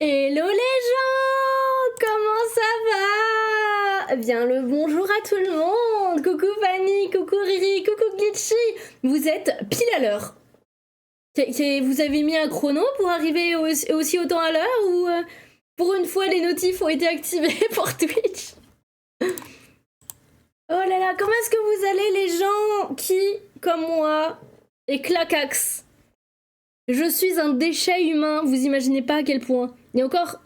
Hello les gens, comment ça va? Bien le bonjour à tout le monde. Coucou Fanny, coucou Riri, coucou Glitchy. Vous êtes pile à l'heure. Vous avez mis un chrono pour arriver aussi autant à l'heure ou pour une fois les notifs ont été activés pour Twitch? Oh là là, comment est-ce que vous allez les gens qui, comme moi, est clacax? Je suis un déchet humain, vous imaginez pas à quel point. Et encore,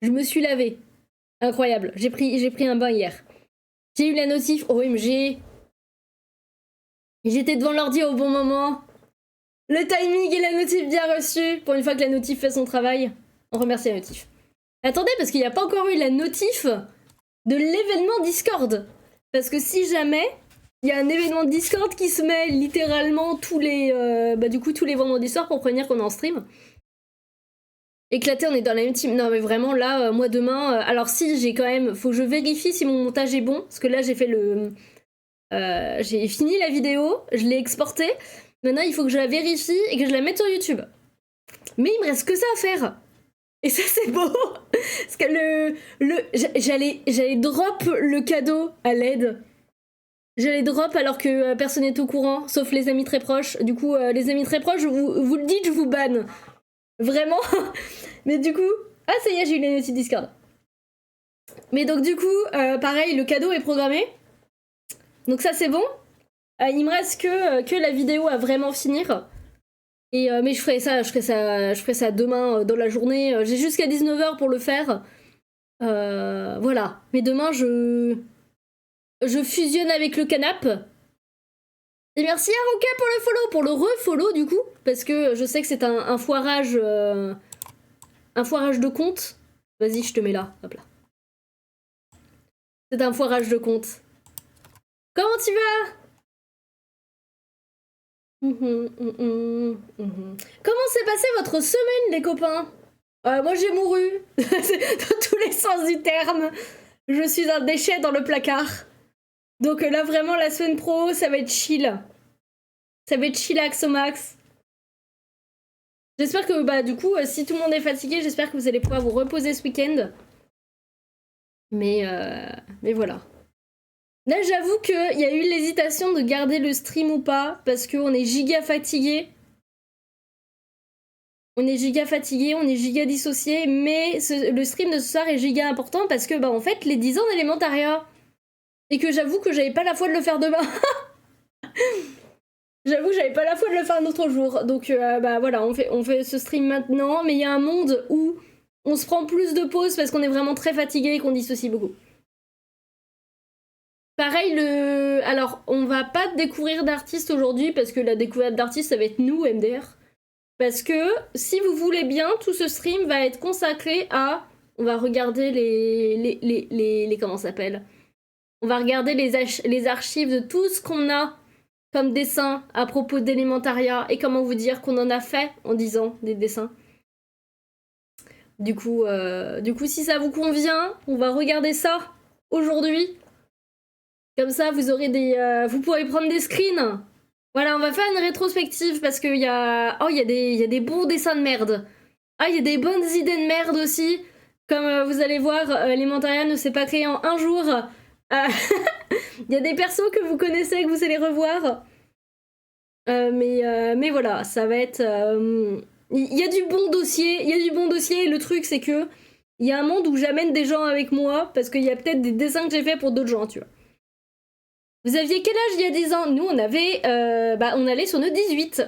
je me suis lavée. Incroyable, j'ai pris un bain hier. J'ai eu la notif, OMG. J'étais devant l'ordi au bon moment. Le timing et la notif bien reçue. Pour une fois que la notif fait son travail, on remercie la notif. Attendez, parce qu'il n'y a pas encore eu la notif de l'événement Discord. Parce que si jamais il y a un événement Discord qui se met littéralement tous les tous les vendredis soirs pour prévenir qu'on est en stream. Éclaté, on est dans la même team. Non mais vraiment là, moi demain... alors si, j'ai quand même... Faut que je vérifie si mon montage est bon. Parce que là j'ai fait le... j'ai fini la vidéo, je l'ai exportée. Maintenant il faut que je la vérifie et que je la mette sur YouTube. Mais il me reste que ça à faire. Et ça c'est beau. Parce que j'allais drop le cadeau à l'aide. J'allais drop alors que personne n'est au courant, sauf les amis très proches. Du coup, les amis très proches, vous le dites, je vous banne. Vraiment. Mais du coup... Ah, ça y est, j'ai eu les notifs Discord. Mais donc du coup, pareil, le cadeau est programmé. Donc ça, c'est bon. Il me reste que la vidéo à vraiment finir. Et, mais je ferai ça demain dans la journée. J'ai jusqu'à 19h pour le faire. Voilà. Mais demain, je fusionne avec le canap. Et merci à Rocket pour le follow, pour le refollow du coup, parce que je sais que c'est un foirage de compte. Vas-y, je te mets là, hop là. C'est un foirage de compte. Comment tu vas? Comment s'est passée votre semaine, les copains? Moi j'ai mouru, dans tous les sens du terme. Je suis un déchet dans le placard. Donc là vraiment la semaine pro, ça va être chill. Ça va être chillax au max. J'espère que du coup, si tout le monde est fatigué, j'espère que vous allez pouvoir vous reposer ce week-end. Mais voilà. Là j'avoue qu'il y a eu l'hésitation de garder le stream ou pas, parce qu'on est giga fatigué. On est giga dissocié, mais le stream de ce soir est giga important parce que en fait les 10 ans d'élémentariat. Et que j'avoue que j'avais pas la foi de le faire demain. J'avoue que j'avais pas la foi de le faire un autre jour. Donc voilà, on fait ce stream maintenant, mais il y a un monde où on se prend plus de pauses parce qu'on est vraiment très fatigué et qu'on dissocie beaucoup. Pareil, alors on va pas découvrir d'artistes aujourd'hui parce que la découverte d'artistes ça va être nous, MDR. Parce que si vous voulez bien, tout ce stream va être consacré à... On va regarder les comment ça s'appelle? On va regarder les archives de tout ce qu'on a comme dessin à propos d'élémentariat et comment vous dire qu'on en a fait en 10 ans des dessins. Du coup, si ça vous convient, on va regarder ça aujourd'hui. Comme ça, vous aurez vous pourrez prendre des screens. Voilà, on va faire une rétrospective parce qu'il y a... Oh, il y a des bons dessins de merde. Ah, il y a des bonnes idées de merde aussi. Comme vous allez voir, Élémentaria ne s'est pas créé en un jour. Il y a des persos que vous connaissez, que vous allez revoir. Mais voilà, ça va être... Il y a du bon dossier, et le truc c'est que il y a un monde où j'amène des gens avec moi, parce qu'il y a peut-être des dessins que j'ai fait pour d'autres gens, tu vois. Vous aviez quel âge il y a 10 ans? Nous, on avait... on allait sur nos 18.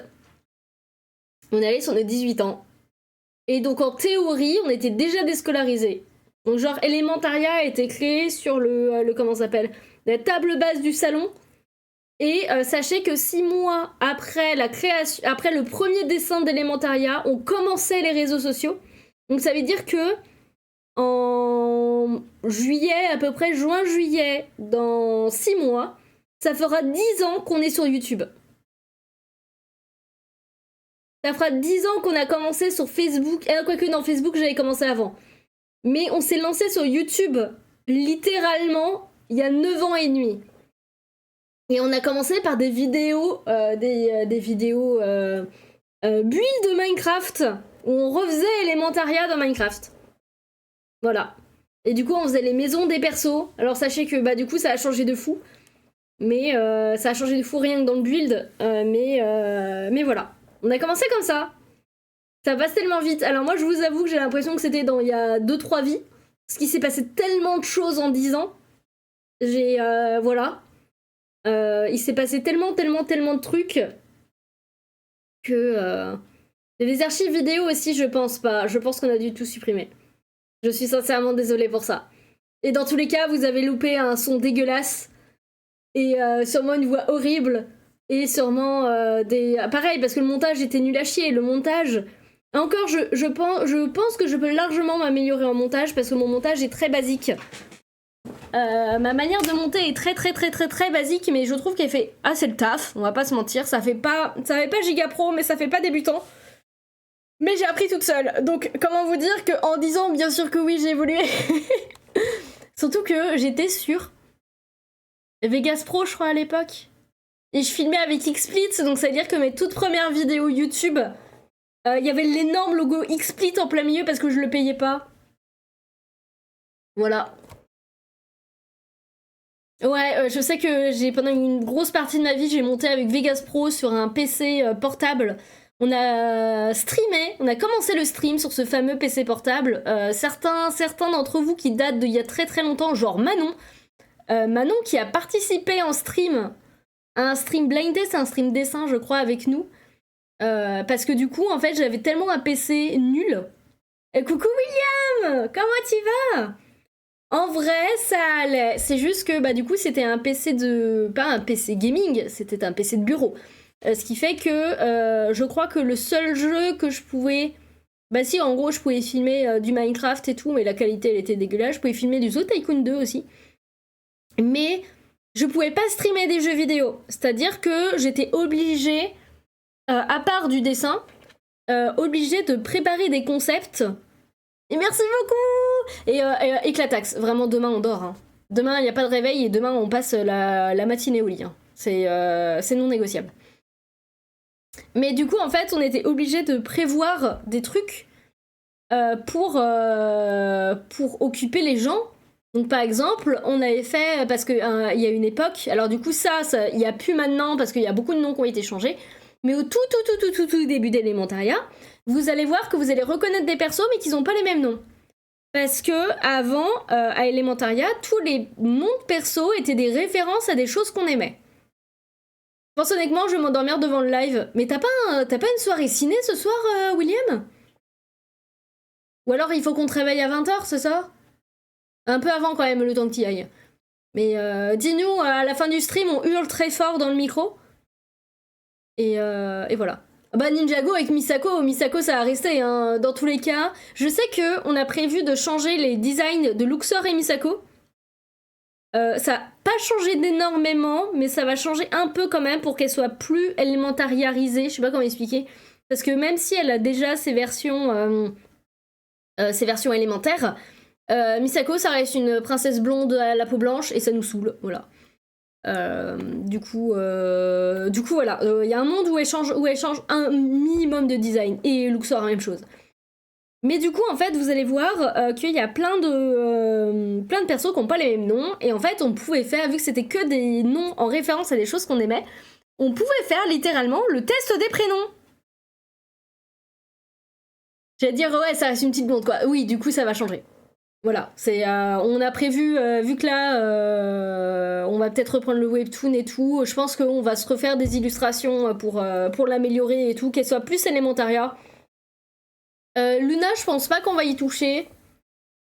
On allait sur nos 18 ans. Et donc, en théorie, on était déjà déscolarisés. Donc, genre, Élémentaria a été créé sur le comment ça s'appelle? La table basse du salon. Et sachez que 6 mois après la création, après le premier dessin d'Élémentaria, on commençait les réseaux sociaux. Donc, ça veut dire que en juillet, à peu près juin-juillet, dans 6 mois, ça fera 10 ans qu'on est sur YouTube. Ça fera 10 ans qu'on a commencé sur Facebook. Quoique, non, Facebook, j'avais commencé avant. Mais on s'est lancé sur YouTube, littéralement, il y a 9 ans et demi. Et on a commencé par des vidéos, build de Minecraft. où on refaisait Elementaria dans Minecraft. Voilà. Et du coup, on faisait les maisons des persos. Alors sachez que bah du coup, ça a changé de fou. Mais ça a changé de fou rien que dans le build. Mais voilà. On a commencé comme ça. Ça passe tellement vite. Alors moi, je vous avoue que j'ai l'impression que c'était il y a 2-3 vies. Parce qu'il s'est passé tellement de choses en 10 ans. Voilà. Il s'est passé tellement de trucs que... Il y a des archives vidéo aussi, je pense pas. Je pense qu'on a dû tout supprimer. Je suis sincèrement désolée pour ça. Et dans tous les cas, vous avez loupé un son dégueulasse. Et sûrement une voix horrible. Et sûrement pareil, parce que le montage était nul à chier. Le montage... Encore, je pense que je peux largement m'améliorer en montage, parce que mon montage est très basique. Ma manière de monter est très basique, mais je trouve qu'elle fait assez le taf, on va pas se mentir. Ça fait pas giga pro, mais ça fait pas débutant. Mais j'ai appris toute seule, donc comment vous dire qu'en 10 ans, bien sûr que oui, j'ai évolué. Surtout que j'étais sur Vegas Pro, je crois, à l'époque. Et je filmais avec XSplit, donc ça veut dire que mes toutes premières vidéos YouTube, il y avait l'énorme logo XSplit en plein milieu parce que je le payais pas. Voilà. Ouais, je sais que pendant une grosse partie de ma vie, j'ai monté avec Vegas Pro sur un PC portable. On a streamé, on a commencé le stream sur ce fameux PC portable. Certains d'entre vous qui datent d'il y a très longtemps, genre Manon. Manon qui a participé en stream, à un stream blind test, un stream dessin, je crois, avec nous. Parce que du coup, en fait, j'avais tellement un PC nul. Coucou William, comment tu vas ? En vrai, ça allait. C'est juste que, bah, du coup, c'était un PC pas un PC gaming, c'était un PC de bureau. Ce qui fait que je crois que le seul jeu que je pouvais... Bah si, en gros, je pouvais filmer du Minecraft et tout, mais la qualité, elle était dégueulasse. Je pouvais filmer du Zoo Tycoon 2 aussi. Mais je pouvais pas streamer des jeux vidéo. C'est-à-dire que j'étais obligée, à part du dessin, obligée de préparer des concepts. Et merci beaucoup! Et Éclatax, vraiment, demain, on dort. Hein. Demain, il n'y a pas de réveil et demain, on passe la matinée au lit. Hein. C'est non négociable. Mais du coup, en fait, on était obligé de prévoir des trucs pour occuper les gens. Donc, par exemple, on avait fait, parce qu'il y a une époque, alors du coup, ça il n'y a plus maintenant, parce qu'il y a beaucoup de noms qui ont été changés, mais au tout début d'Elementaria, vous allez voir que vous allez reconnaître des persos, mais qu'ils n'ont pas les mêmes noms. Parce que avant, à Elementaria, tous les noms de persos étaient des références à des choses qu'on aimait. Je pense honnêtement, je vais m'endormir devant le live. Mais t'as pas une soirée ciné ce soir, William ? Ou alors il faut qu'on te réveille à 20h, c'est ça ? Un peu avant quand même, le temps que t'y ailles. Mais dis-nous, à la fin du stream, on hurle très fort dans le micro. Et voilà. Bah Ninjago avec Misako ça a resté, hein. Dans tous les cas. Je sais qu'on a prévu de changer les designs de Luxor et Misako. Ça n'a pas changé d'énormément, mais ça va changer un peu quand même pour qu'elle soit plus élémentariarisée. Je sais pas comment expliquer. Parce que même si elle a déjà ses versions élémentaires, Misako, ça reste une princesse blonde à la peau blanche et ça nous saoule. Voilà. Du coup, voilà. Il y a un monde où elle change un minimum de design. Et Luxor, la même chose. Mais du coup, en fait, vous allez voir qu'il y a plein de persos qui n'ont pas les mêmes noms. Et en fait, on pouvait faire, vu que c'était que des noms en référence à des choses qu'on aimait, on pouvait faire littéralement le test des prénoms. J'allais dire, ouais, ça reste une petite blonde, quoi. Oui, du coup, ça va changer. Voilà, on a prévu, vu que là, on va peut-être reprendre le webtoon et tout, je pense qu'on va se refaire des illustrations pour l'améliorer et tout, qu'elle soit plus Elementaria. Luna, je pense pas qu'on va y toucher.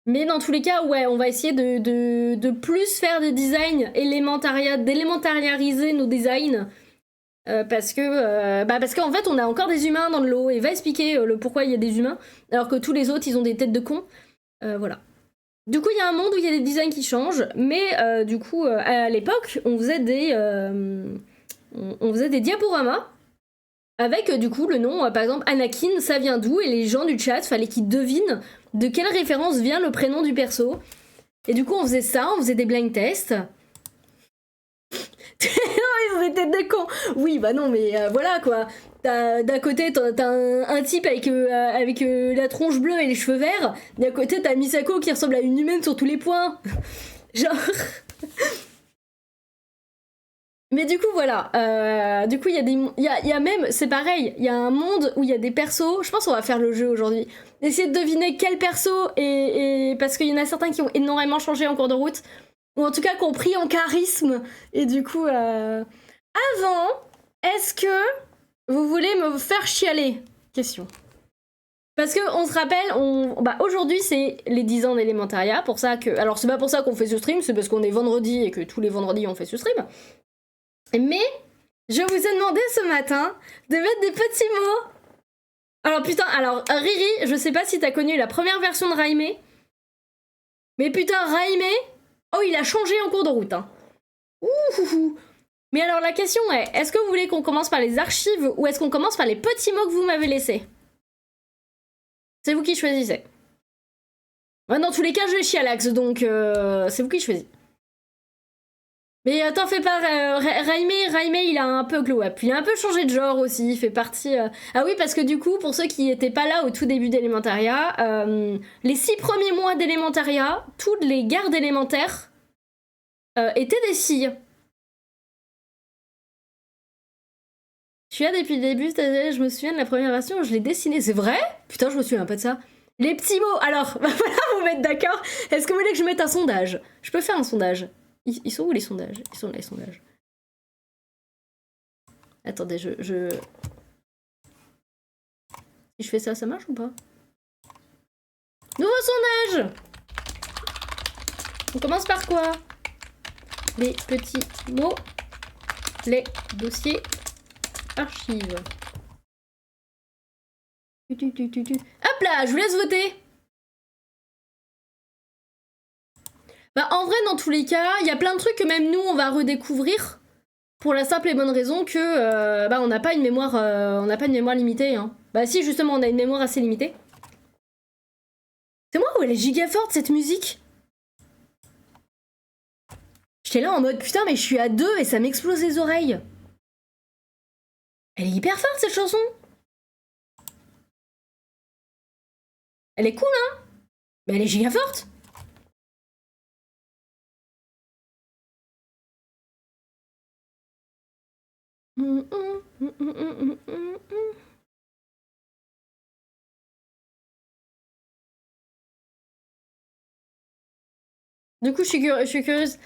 Mais dans tous les cas, ouais, on va essayer de plus faire des designs d'élémentariariser nos designs. Parce qu'en fait, on a encore des humains dans le lot. Et va expliquer le pourquoi il y a des humains. Alors que tous les autres, ils ont des têtes de cons. Voilà. Du coup, il y a un monde où il y a des designs qui changent. Mais du coup, à l'époque, on faisait des diaporamas. Avec du coup le nom, par exemple Anakin, ça vient d'où? Et les gens du chat, fallait qu'ils devinent de quelle référence vient le prénom du perso. Et du coup on faisait ça, on faisait des blind tests. Non mais vous êtes des cons. Oui, bah non, mais voilà quoi. D'un côté, t'as un type avec la tronche bleue et les cheveux verts. D'un côté, t'as Misako qui ressemble à une humaine sur tous les points. Genre. Mais du coup, voilà. Du coup, il y a des. Il y a même. C'est pareil. Il y a un monde où il y a des persos. Je pense qu'on va faire le jeu aujourd'hui. Essayer de deviner quel perso. Et parce qu'il y en a certains qui ont énormément changé en cours de route. Ou en tout cas, qui ont pris en charisme. Et du coup. Avant, est-ce que vous voulez me faire chialer? Question. Parce que on se rappelle, bah aujourd'hui c'est les 10 ans d'Elementariat, pour ça que. Alors c'est pas pour ça qu'on fait ce stream, c'est parce qu'on est vendredi et que tous les vendredis on fait ce stream. Mais je vous ai demandé ce matin de mettre des petits mots. Alors putain, alors Riri, je sais pas si t'as connu la première version de Raimé. Mais putain, Raimé, oh il a changé en cours de route. Hein. Ouh. Mais alors la question est, est-ce que vous voulez qu'on commence par les archives ou est-ce qu'on commence par les petits mots que vous m'avez laissés? C'est vous qui choisissez. Dans tous les cas, je chialax, donc c'est vous qui choisissez. Mais t'en fais pas, Raimé, il a un peu glow up. Il a un peu changé de genre aussi, il fait partie... Ah oui, parce que du coup, pour ceux qui étaient pas là au tout début d'Elementariat, les 6 premiers mois d'Elementariat, toutes les gardes élémentaires étaient des filles. Je suis là depuis le début, je me souviens de la première version où je l'ai dessinée. C'est vrai? Putain, je me souviens pas de ça. Les petits mots, alors, voilà, vous mettre d'accord. Est-ce que vous voulez que je mette un sondage? Je peux faire un sondage. Ils sont où les sondages? Ils sont là les sondages. Attendez, Si je fais ça, ça marche ou pas? Nouveau sondage! On commence par quoi? Les petits mots. Les dossiers. Archives. Hop là, je vous laisse voter! Bah en vrai, dans tous les cas, il y a plein de trucs que même nous, on va redécouvrir. Pour la simple et bonne raison que bah on n'a pas une mémoire limitée. Hein. Bah si, justement, on a une mémoire assez limitée. C'est moi où elle est giga forte, cette musique? J'étais là en mode, putain, mais je suis à 2 et ça m'explose les oreilles. Elle est hyper forte, cette chanson. Elle est cool, hein? Mais elle est giga forte. Du coup, je suis curieuse.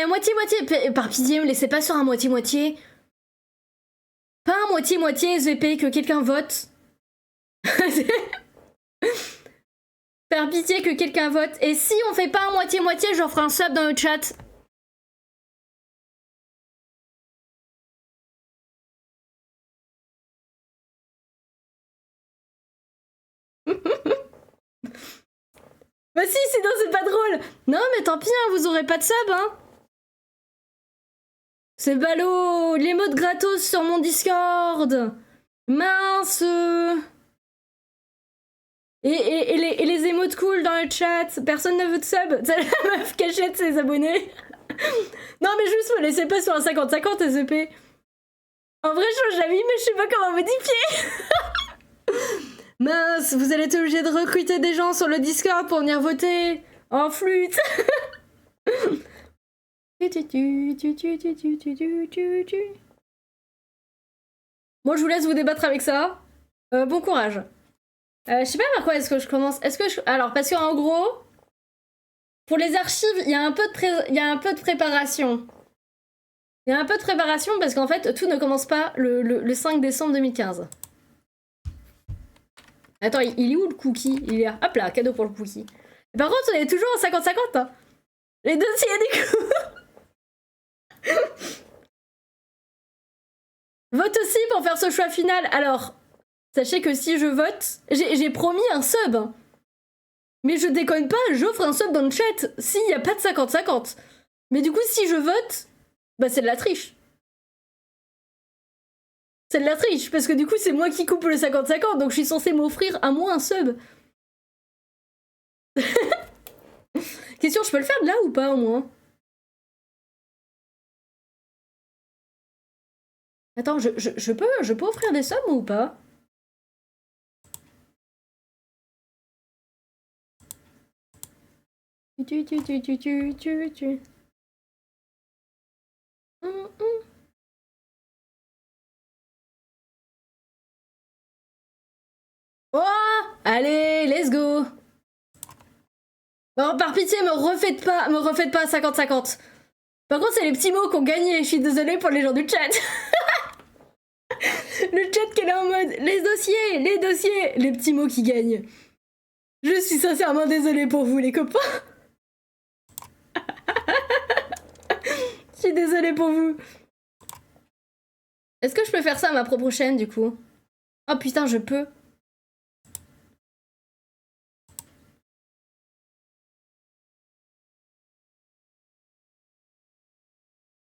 Moitié-moitié. Par pitié, me laissez pas sur un moitié-moitié. Pas un moitié-moitié SVP, que quelqu'un vote. Par pitié, que quelqu'un vote. Et si on fait pas un moitié-moitié, j'en ferai un sub dans le chat. Bah si, sinon c'est pas drôle. Non, mais tant pis, hein, vous aurez pas de sub, hein. C'est ballot. Les modes gratos sur mon Discord. Mince. Et les émotes cool dans le chat. Personne ne veut de sub. C'est la meuf cachette ses abonnés. Non, mais juste, me laissez pas sur un 50-50 SEP. En vrai, je change d'avis, mais je sais pas comment modifier. Mince, vous allez être obligé de recruter des gens sur le Discord pour venir voter en flûte. Moi, je vous laisse vous débattre avec ça. Bon courage. Je sais pas par quoi est-ce que je commence. Alors, parce qu'en gros, pour les archives, il y a un peu de préparation. Il y a un peu de préparation parce qu'en fait, tout ne commence pas le 5 décembre 2015. Attends, il est où le cookie? Il est là. Hop là, cadeau pour le cookie. Et par contre, on est toujours en 50-50. Hein. Les dossiers du coup. Vote aussi pour faire ce choix final. Alors, sachez que si je vote, j'ai promis un sub. Mais je déconne pas, j'offre un sub dans le chat s'il n'y a pas de 50-50. Mais du coup, si je vote, bah c'est de la triche. C'est de la triche, parce que du coup, c'est moi qui coupe le 50-50, donc je suis censée m'offrir à moi un sub. Question, je peux le faire de là ou pas, au moins? Attends, je peux offrir des sommes ou pas? Tu. Oh, allez, let's go. Bon, par pitié, me refaites pas 50-50. Par contre, c'est les petits mots qui ont gagné. Je suis désolée pour les gens du chat. Le chat qui est là en mode les dossiers, les petits mots qui gagnent. Je suis sincèrement désolée pour vous, les copains. Je suis désolée pour vous. Est-ce que je peux faire ça à ma propre chaîne, du coup? Oh putain, je peux.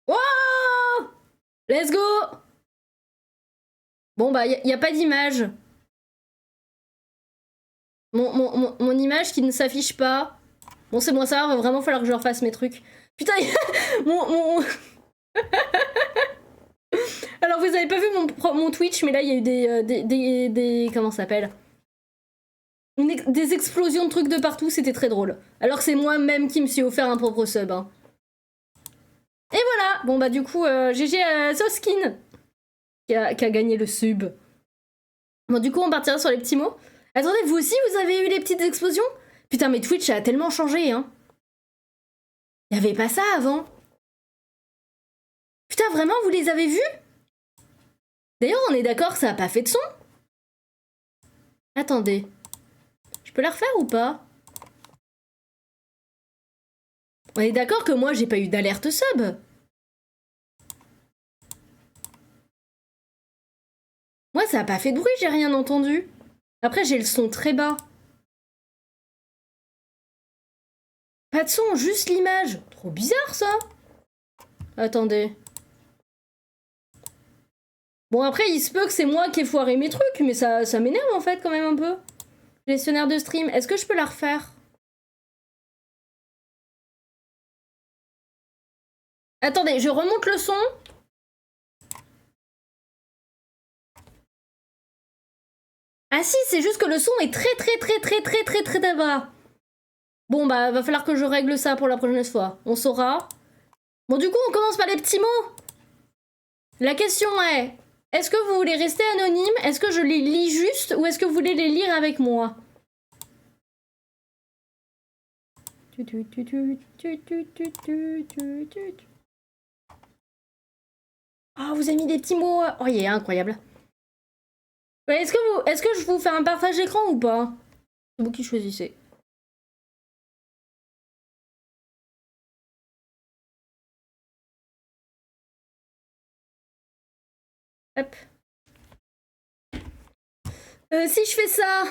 Oh, let's go. Bon, bah, y a pas d'image. Mon image qui ne s'affiche pas. Bon, c'est bon, ça va vraiment falloir que je refasse mes trucs. Putain, mon... Alors, vous avez pas vu mon Twitch, mais là, il y a eu des comment ça s'appelle? Des explosions de trucs de partout, c'était très drôle. Alors que c'est moi-même qui me suis offert un propre sub. Hein. Et voilà. Bon, bah, du coup, GG à Soskin qui a gagné le sub. Bon, du coup, on partira sur les petits mots. Attendez, vous aussi, vous avez eu les petites explosions? Putain, mais Twitch a tellement changé, hein. Il y avait pas ça avant. Putain, vraiment, vous les avez vus? D'ailleurs, on est d'accord que ça a pas fait de son? Attendez. Je peux la refaire ou pas? On est d'accord que moi, j'ai pas eu d'alerte sub. Moi, ça a pas fait de bruit, j'ai rien entendu. Après, j'ai le son très bas. Pas de son, juste l'image. Trop bizarre, ça. Attendez. Bon, après, il se peut que c'est moi qui ai foiré mes trucs, mais ça m'énerve, en fait, quand même, un peu. Gestionnaire de stream, est-ce que je peux la refaire? Attendez, je remonte le son. Ah si, c'est juste que le son est très bas. Bon, bah, va falloir que je règle ça pour la prochaine fois. On saura. Bon, du coup, on commence par les petits mots. La question est, est-ce que vous voulez rester anonyme? Est-ce que je les lis juste ou est-ce que vous voulez les lire avec moi? Oh, vous avez mis des petits mots. Oh, il est incroyable. Est-ce que je vous fais un partage d'écran ou pas? C'est vous qui choisissez. Hop. Si je fais ça...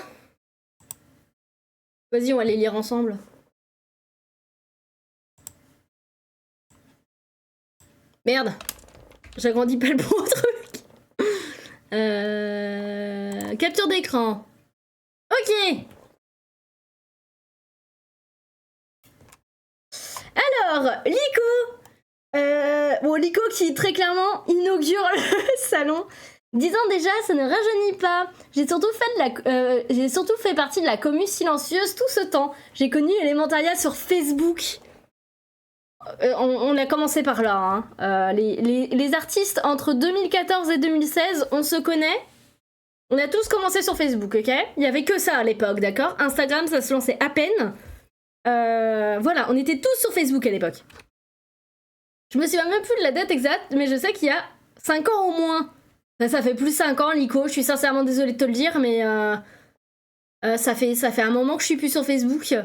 Vas-y, on va les lire ensemble. Merde. J'agrandis pas le bon truc. Capture d'écran. Ok. Alors, Lico. Bon, Lico qui très clairement inaugure le salon. Disons déjà, ça ne rajeunit pas. J'ai surtout fait partie de la commu silencieuse tout ce temps. J'ai connu Elementaria sur Facebook. On a commencé par là. Hein. Les artistes entre 2014 et 2016, on se connaît. On a tous commencé sur Facebook, ok? Il y avait que ça à l'époque, d'accord? Instagram, ça se lançait à peine. Voilà, on était tous sur Facebook à l'époque. Je me souviens même plus de la date exacte, mais je sais qu'il y a 5 ans au moins. Ça fait plus de 5 ans, Lico. Je suis sincèrement désolée de te le dire, mais ça fait un moment que je suis plus sur Facebook.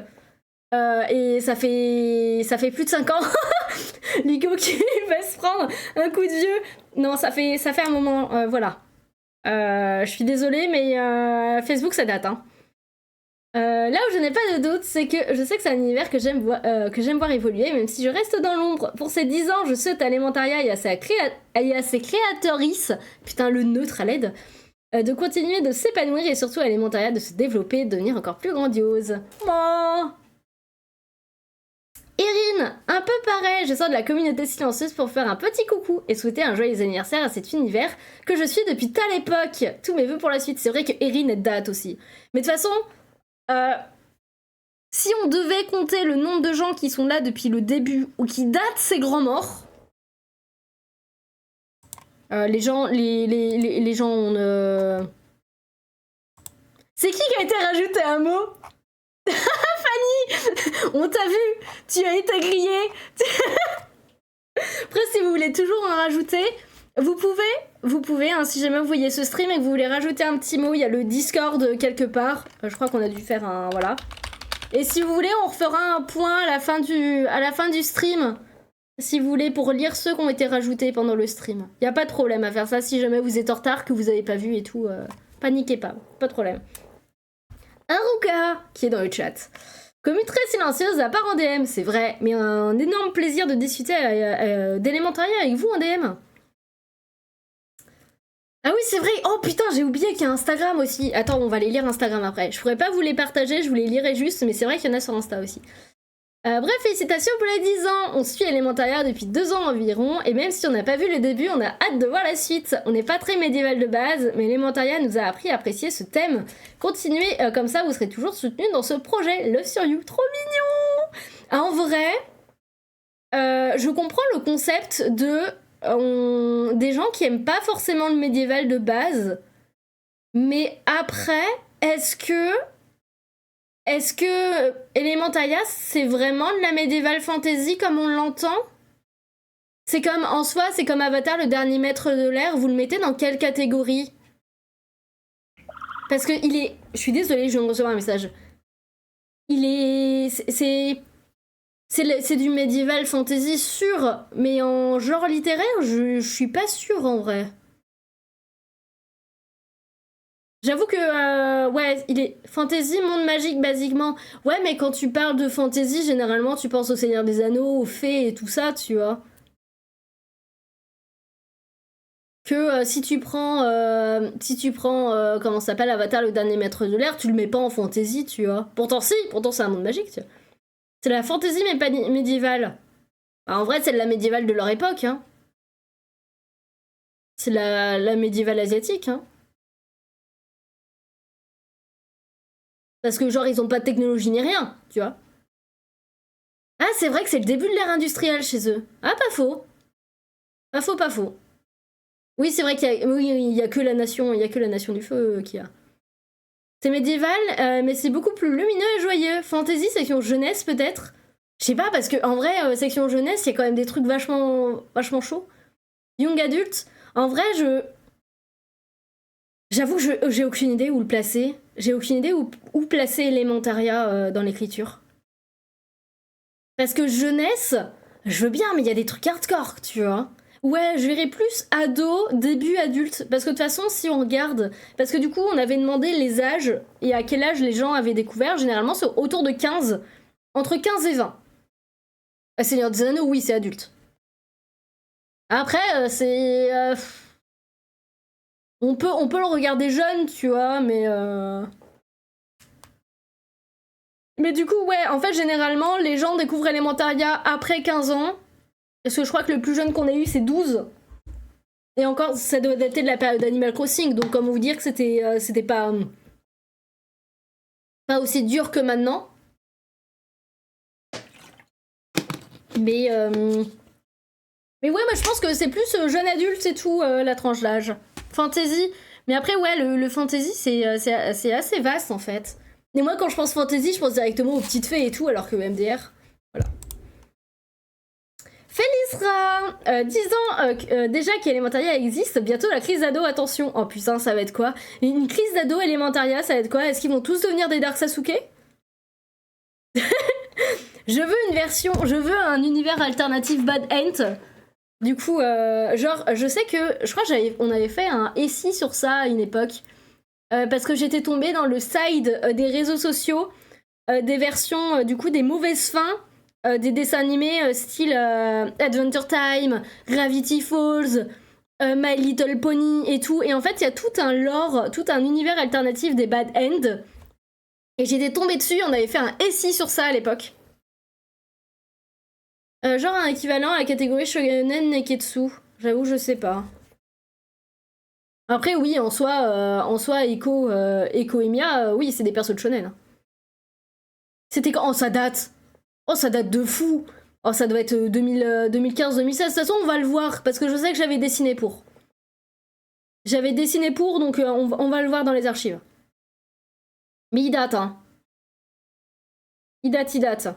Et ça fait plus de 5 ans. Lico qui va se prendre un coup de vieux. Non, ça fait un moment, voilà. Je suis désolée, mais Facebook, ça date, hein. Là où je n'ai pas de doute, c'est que je sais que c'est un univers que j'aime voir évoluer, même si je reste dans l'ombre. Pour ces 10 ans, je souhaite à Elementaria et à ses créatrices, putain le neutre à l'aide, de continuer de s'épanouir et surtout à Elementaria de se développer, de devenir encore plus grandiose. Oh Erin, un peu pareil, je sors de la communauté silencieuse pour faire un petit coucou et souhaiter un joyeux anniversaire à cet univers que je suis depuis telle époque. Tous mes vœux pour la suite. C'est vrai que Erin date aussi. Mais de toute façon, si on devait compter le nombre de gens qui sont là depuis le début ou qui datent ces grands morts, les gens ont... C'est qui a été rajouté un mot? Fanny, on t'a vu, tu as été grillée. Après, si vous voulez toujours en rajouter, vous pouvez, hein, si jamais vous voyez ce stream et que vous voulez rajouter un petit mot, il y a le Discord quelque part. Je crois qu'on a dû faire un... voilà. Et si vous voulez, on refera un point à la fin du stream. Si vous voulez, pour lire ceux qui ont été rajoutés pendant le stream. Y a pas de problème à faire ça, si jamais vous êtes en retard, que vous avez pas vu et tout. Paniquez pas de problème. Haruka, qui est dans le chat. Commune très silencieuse, à part en DM, c'est vrai, mais un énorme plaisir de discuter d'Elementariat avec vous en DM. Ah oui, c'est vrai. Oh putain, j'ai oublié qu'il y a Instagram aussi. Attends, on va les lire Instagram après. Je pourrais pas vous les partager, je vous les lirai juste, mais c'est vrai qu'il y en a sur Insta aussi. Bref, félicitations pour les 10 ans. On suit Elementaria depuis 2 ans environ, et même si on n'a pas vu le début, on a hâte de voir la suite. On n'est pas très médiéval de base, mais Elementaria nous a appris à apprécier ce thème. Continuez comme ça, vous serez toujours soutenus dans ce projet. Love sur you, trop mignon. En vrai, je comprends le concept de des gens qui aiment pas forcément le médiéval de base, mais après, est-ce que Elementaria, c'est vraiment de la médiéval fantasy comme on l'entend? C'est comme, en soi, c'est comme Avatar, le dernier maître de l'air, vous le mettez dans quelle catégorie? Parce que il est... Je suis désolée, je viens de recevoir un message. Il est... C'est du médiéval fantasy sûr, mais en genre littéraire, je suis pas sûre en vrai. J'avoue que, ouais, il est fantasy, monde magique, basiquement. Ouais, mais quand tu parles de fantasy, généralement, tu penses au Seigneur des Anneaux, aux fées et tout ça, tu vois. Que si tu prends, comment ça s'appelle, Avatar, le dernier maître de l'air, tu le mets pas en fantasy, tu vois. Pourtant, si, pourtant, c'est un monde magique, tu vois. C'est la fantasy, mais pas médiévale. En vrai, c'est la médiévale de leur époque, hein. C'est la médiévale asiatique, hein. Parce que genre, ils ont pas de technologie ni rien, tu vois. Ah, c'est vrai que c'est le début de l'ère industrielle chez eux. Ah, pas faux. Pas faux, pas faux. Oui, c'est vrai qu'il y a que la nation du feu qui a. C'est médiéval, mais c'est beaucoup plus lumineux et joyeux. Fantasy, section jeunesse peut-être. Je sais pas, parce que en vrai, section jeunesse, il y a quand même des trucs vachement chauds. Young adulte, en vrai, j'avoue que j'ai aucune idée où le placer. J'ai aucune idée où placer Elementaria dans l'écriture. Parce que jeunesse, je veux bien, mais il y a des trucs hardcore, tu vois. Ouais, je verrais plus ado, début adulte. Parce que de toute façon, si on regarde... Parce que du coup, on avait demandé les âges et à quel âge les gens avaient découvert. Généralement, c'est autour de 15. Entre 15 et 20. Seigneur des Anneaux, oui, c'est adulte. Après, c'est... On peut le regarder jeune, tu vois, mais... Mais du coup, ouais, en fait, généralement, les gens découvrent Elementaria après 15 ans. Parce que je crois que le plus jeune qu'on ait eu, c'est 12. Et encore, ça doit dater de la période Animal Crossing. Donc, comment vous dire que c'était pas aussi dur que maintenant. Mais ouais, moi, je pense que c'est plus jeune adulte, c'est tout, la tranche d'âge. Fantasy. Mais après, ouais, le fantasy, c'est assez vaste, en fait. Et moi, quand je pense fantasy, je pense directement aux petites fées et tout, alors que MDR, voilà. Félicera 10 ans déjà qu'Elementaria existe, bientôt la crise d'ado, attention. Oh putain, ça va être quoi? Une crise d'ado Elementaria, ça va être quoi? Est-ce qu'ils vont tous devenir des Dark Sasuke? Je veux un univers alternatif Bad Ant. Du coup, genre, je sais que, je crois qu'on avait fait un essai sur ça à une époque. Parce que j'étais tombée dans le side des réseaux sociaux, des versions, du coup, des mauvaises fins, des dessins animés style Adventure Time, Gravity Falls, My Little Pony et tout. Et en fait, il y a tout un lore, tout un univers alternatif des Bad End. Et j'étais tombée dessus, on avait fait un essai sur ça à l'époque. Genre un équivalent à la catégorie Shonen Neketsu. J'avoue, je sais pas. Après, oui, en soi, Echo et Mia, oui, c'est des persos de shonen. C'était quand? Oh, ça date. Oh, ça date de fou. Oh, ça doit être 2015-2016. De toute façon, on va le voir, parce que je sais que j'avais dessiné pour. J'avais dessiné pour, donc on va le voir dans les archives. Mais il date, hein. Il date.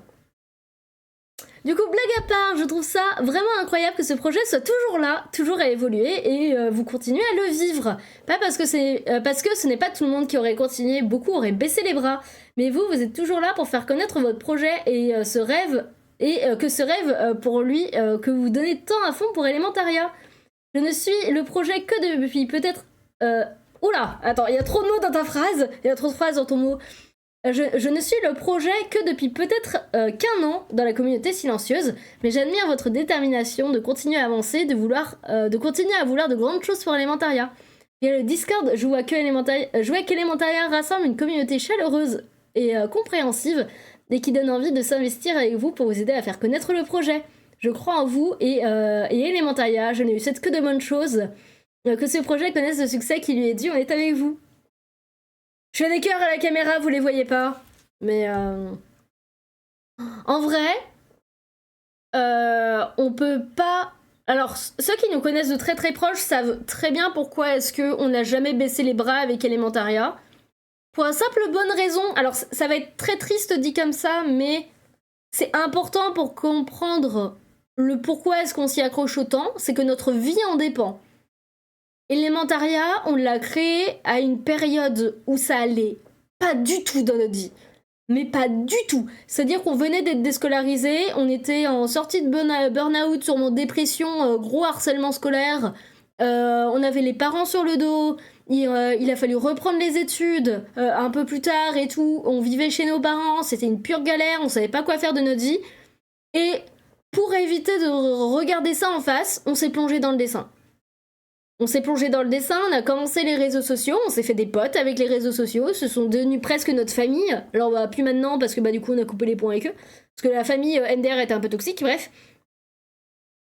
Du coup, blague à part, je trouve ça vraiment incroyable que ce projet soit toujours là, toujours à évoluer, et vous continuez à le vivre. Pas parce que parce que ce n'est pas tout le monde qui aurait continué, beaucoup auraient baissé les bras, mais vous êtes toujours là pour faire connaître votre projet et ce rêve, que ce rêve pour lui, que vous donnez tant à fond pour Elementaria. Je ne suis le projet que depuis peut-être... Oula, attends, il y a trop de mots dans ta phrase, il y a trop de phrases dans ton mot. Je ne suis le projet que depuis peut-être qu'un an dans la communauté silencieuse, mais j'admire votre détermination de continuer à avancer, de continuer à vouloir de grandes choses pour Elementaria. Et le Discord, je vois qu'Elementaria rassemble une communauté chaleureuse et compréhensive, et qui donne envie de s'investir avec vous pour vous aider à faire connaître le projet. Je crois en vous et Elementaria, je n'ai eu cette que de bonnes choses. Que ce projet connaisse le succès qui lui est dû, on est avec vous. Je fais des cœurs à la caméra, vous les voyez pas. Mais en vrai, on peut pas... Alors, ceux qui nous connaissent de très très proche savent très bien pourquoi est-ce qu'on n'a jamais baissé les bras avec Elementaria. Pour la simple bonne raison, alors ça va être très triste dit comme ça, mais c'est important pour comprendre le pourquoi est-ce qu'on s'y accroche autant, c'est que notre vie en dépend. Elementaria, on l'a créé à une période où ça allait pas du tout dans notre vie. Mais pas du tout. C'est-à-dire qu'on venait d'être déscolarisé, on était en sortie de burn-out, sûrement dépression, gros harcèlement scolaire. On avait les parents sur le dos. Il a fallu reprendre les études un peu plus tard et tout. On vivait chez nos parents, c'était une pure galère, on savait pas quoi faire de notre vie. Et pour éviter de regarder ça en face, on s'est plongé dans le dessin. On s'est plongé dans le dessin, on a commencé les réseaux sociaux, on s'est fait des potes avec les réseaux sociaux, ce sont devenus presque notre famille. Alors bah, plus maintenant parce que bah du coup on a coupé les ponts avec eux, parce que la famille NDR était un peu toxique, bref.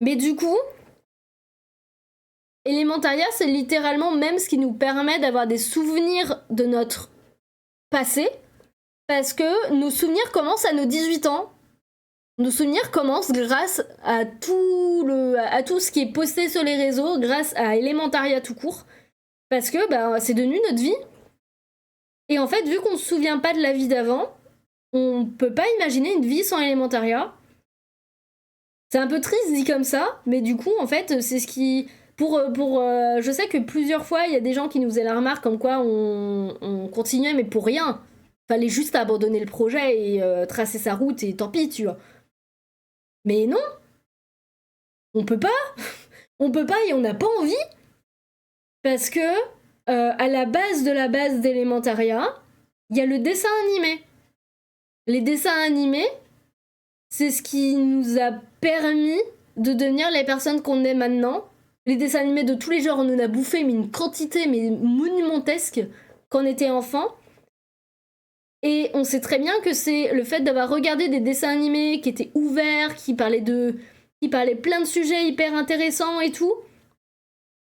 Mais du coup, Elementaria c'est littéralement même ce qui nous permet d'avoir des souvenirs de notre passé, parce que nos souvenirs commencent à nos 18 ans. Nos souvenirs commencent grâce à tout ce qui est posté sur les réseaux, grâce à Elementaria tout court. Parce que bah, c'est devenu notre vie. Et en fait, vu qu'on se souvient pas de la vie d'avant, on peut pas imaginer une vie sans Elementaria. C'est un peu triste dit comme ça, mais du coup, en fait, c'est ce qui... je sais que plusieurs fois, il y a des gens qui nous faisaient la remarque comme quoi on continuait, mais pour rien. Fallait juste abandonner le projet et tracer sa route et tant pis, tu vois. Mais non, on peut pas, on peut pas et on n'a pas envie, parce que à la base de la base d'Elementaria, il y a le dessin animé. Les dessins animés, c'est ce qui nous a permis de devenir les personnes qu'on est maintenant. Les dessins animés de tous les genres, on en a bouffé mais une quantité mais monumentesque quand on était enfant. Et on sait très bien que c'est le fait d'avoir regardé des dessins animés qui étaient ouverts, qui parlaient plein de sujets hyper intéressants et tout,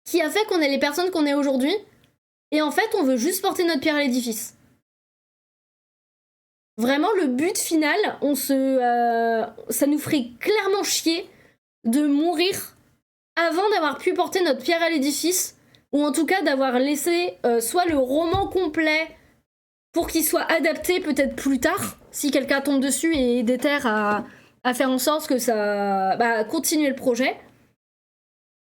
qui a fait qu'on est les personnes qu'on est aujourd'hui. Et en fait, on veut juste porter notre pierre à l'édifice. Vraiment, le but final, ça nous ferait clairement chier de mourir avant d'avoir pu porter notre pierre à l'édifice, ou en tout cas d'avoir laissé soit le roman complet pour qu'il soit adapté peut-être plus tard, si quelqu'un tombe dessus et est déter à faire en sorte que ça... bah, continuer le projet.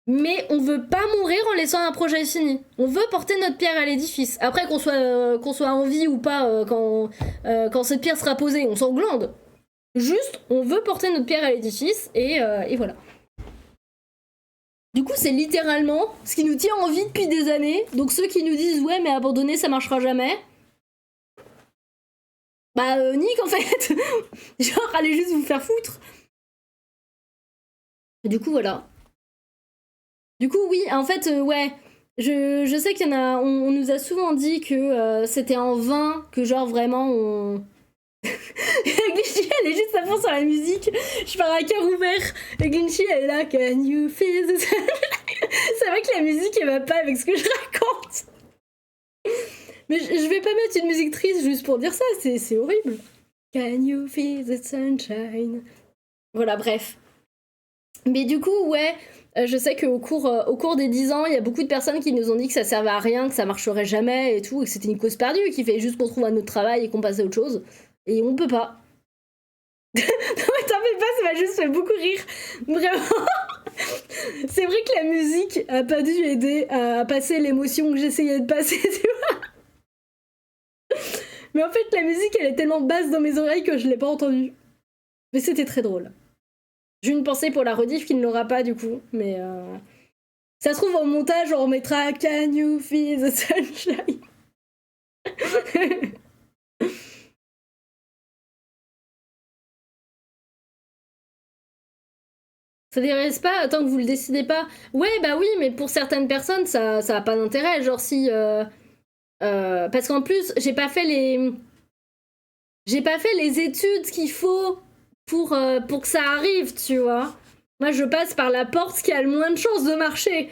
Mais on veut pas mourir en laissant un projet fini. On veut porter notre pierre à l'édifice. Après, qu'on soit en vie ou pas, quand cette pierre sera posée, on s'en glande. Juste, on veut porter notre pierre à l'édifice, et voilà. Du coup, c'est littéralement ce qui nous tient en vie depuis des années. Donc ceux qui nous disent « Ouais, mais abandonner, ça marchera jamais », bah, nique en fait. Genre, allez juste vous faire foutre. Et du coup, voilà. Du coup, oui, en fait, ouais. Je sais qu'il y en a... On nous a souvent dit que c'était en vain, que genre, vraiment, on... Glitchy, elle est juste à fond sur la musique. Je pars à cœur ouvert. Et Glitchy, elle est là. Can you feel the sun? C'est vrai que la musique, elle va pas avec ce que je raconte. Mais je vais pas mettre une musique triste juste pour dire ça. C'est horrible. Can you feel the sunshine? Voilà, bref. Mais du coup, ouais, je sais qu'au cours des 10 ans, il y a beaucoup de personnes qui nous ont dit que ça servait à rien, que ça marcherait jamais et tout, et que c'était une cause perdue, qu'il fallait juste qu'on trouve un autre travail et qu'on passe à autre chose. Et on peut pas. Non mais t'en fais pas, ça m'a juste fait beaucoup rire. Vraiment. C'est vrai que la musique a pas dû aider à passer l'émotion que j'essayais de passer, tu vois. Mais en fait, la musique, elle est tellement basse dans mes oreilles que je l'ai pas entendue. Mais c'était très drôle. J'ai une pensée pour la rediff qui ne l'aura pas du coup, mais ça se trouve au montage on remettra Can you feel the sunshine? Ça n'intéresse pas tant que vous le décidez pas. Ouais bah oui, mais pour certaines personnes ça a pas d'intérêt, genre si parce qu'en plus j'ai pas fait les études qu'il faut pour que ça arrive, tu vois. Moi, je passe par la porte qui a le moins de chances de marcher.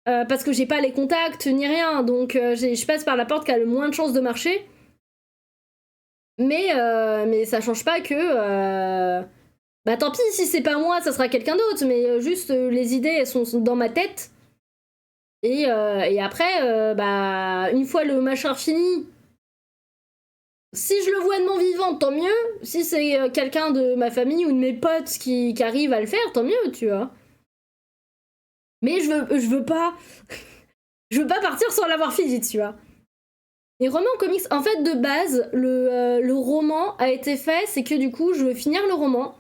Parce que j'ai pas les contacts ni rien. Donc, je passe par la porte qui a le moins de chances de marcher. Mais ça change pas que... Bah tant pis, si c'est pas moi, ça sera quelqu'un d'autre. Mais juste, les idées, elles sont dans ma tête. Et après, bah, une fois le machin fini... Si je le vois de mon vivant, tant mieux. Si c'est quelqu'un de ma famille ou de mes potes qui arrive à le faire, tant mieux, tu vois. Mais je veux pas... je veux pas partir sans l'avoir fini, tu vois. Les romans comics, en fait, de base, le roman a été fait, c'est que du coup, je veux finir le roman.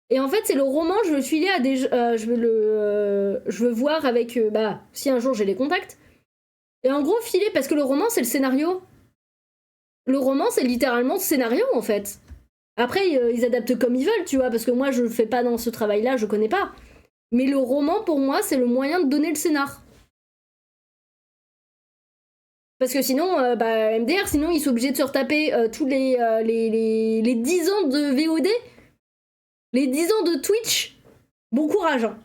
Et en fait, c'est le roman, je veux filer à des... je veux voir avec... bah, si un jour j'ai les contacts. Et en gros, filer, parce que le roman, c'est le scénario. Le roman, c'est littéralement le scénario, en fait. Après, ils adaptent comme ils veulent, tu vois, parce que moi, je le fais pas dans ce travail-là, je connais pas. Mais le roman, pour moi, c'est le moyen de donner le scénar. Parce que sinon, bah, MDR, sinon, ils sont obligés de se retaper tous les 10 ans de VOD, les 10 ans de Twitch. Bon courage, hein.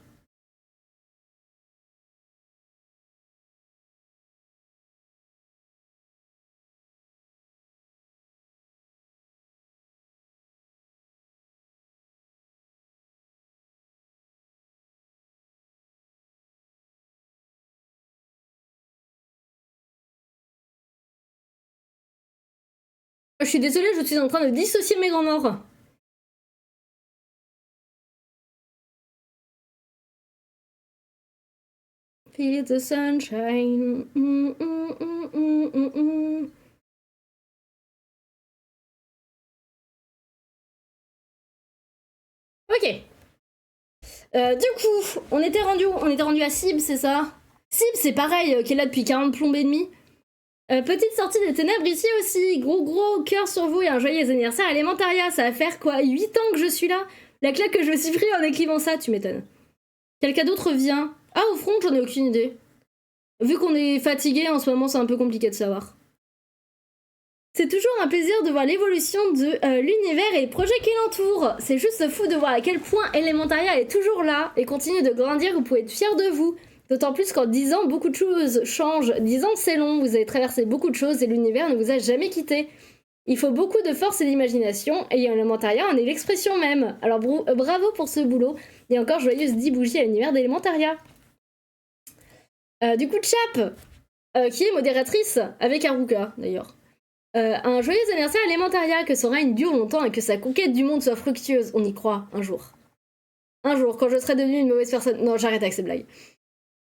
Je suis désolée, je suis en train de dissocier mes grands morts. Feel the sunshine. Ok. Du coup, on était rendu à Sib, c'est ça? Sib, c'est pareil, qui est là depuis 40 plombes et demi. Petite sortie des ténèbres ici aussi. Gros cœur sur vous et un joyeux anniversaire à Elementaria. Ça va faire quoi 8 ans que je suis là? La claque que je me suis pris en écrivant ça, tu m'étonnes. Quelqu'un d'autre vient. Ah, au front, j'en ai aucune idée. Vu qu'on est fatigué en ce moment, c'est un peu compliqué de savoir. C'est toujours un plaisir de voir l'évolution de l'univers et les projets qui l'entourent. C'est juste fou de voir à quel point Elementaria est toujours là et continue de grandir. Vous pouvez être fiers de vous. D'autant plus qu'en 10 ans, beaucoup de choses changent. 10 ans, c'est long, vous avez traversé beaucoup de choses et l'univers ne vous a jamais quitté. Il faut beaucoup de force et d'imagination, et Elementaria en est l'expression même. Alors bravo pour ce boulot, et encore joyeuse 10 bougies à l'univers d'Elementaria. Du coup, Chap, qui est modératrice, avec Haruka d'ailleurs. Un joyeux anniversaire à Elementaria, que son règne dure longtemps et que sa conquête du monde soit fructueuse. On y croit, un jour. Un jour, quand je serai devenue une mauvaise personne... Non, j'arrête avec ces blagues.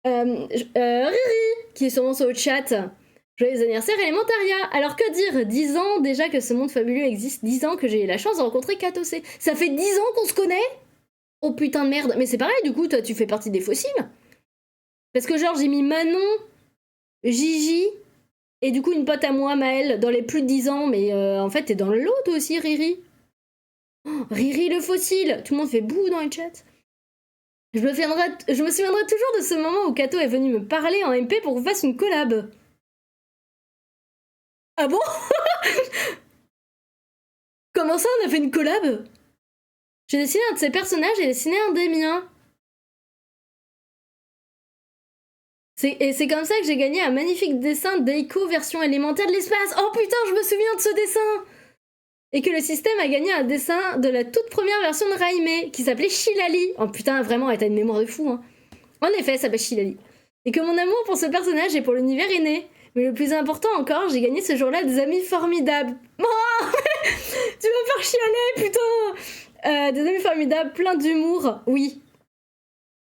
Riri, qui est sûrement sur le chat. Joyeux anniversaire Elementaria. Alors que dire 10 ans déjà que ce monde fabuleux existe, 10 ans que j'ai eu la chance de rencontrer Katose. Ça fait 10 ans qu'on se connaît? Oh putain de merde. Mais c'est pareil, du coup, toi, tu fais partie des fossiles. Parce que genre, j'ai mis Manon, Gigi, et du coup, une pote à moi, Maëlle, dans les plus de 10 ans. Mais en fait, t'es dans le lot, toi aussi, Riri. Oh, Riri le fossile. Tout le monde fait bouh dans le chat. Je me souviendrai toujours de ce moment où Kato est venu me parler en MP pour qu'on fasse une collab. Ah bon? comment ça, on a fait une collab? J'ai dessiné un de ses personnages et dessiné un des miens. Et c'est comme ça que j'ai gagné un magnifique dessin d'Eiko version élémentaire de l'espace. Oh putain, je me souviens de ce dessin. Et que le système a gagné un dessin de la toute première version de Raime, qui s'appelait Shilali. Oh putain, vraiment, elle a une mémoire de fou. Hein. En effet, ça s'appelle Shilali. Et que mon amour pour ce personnage et pour l'univers est né. Mais le plus important encore, j'ai gagné ce jour-là des amis formidables. Oh tu vas me faire chialer, putain. Des amis formidables, plein d'humour, oui.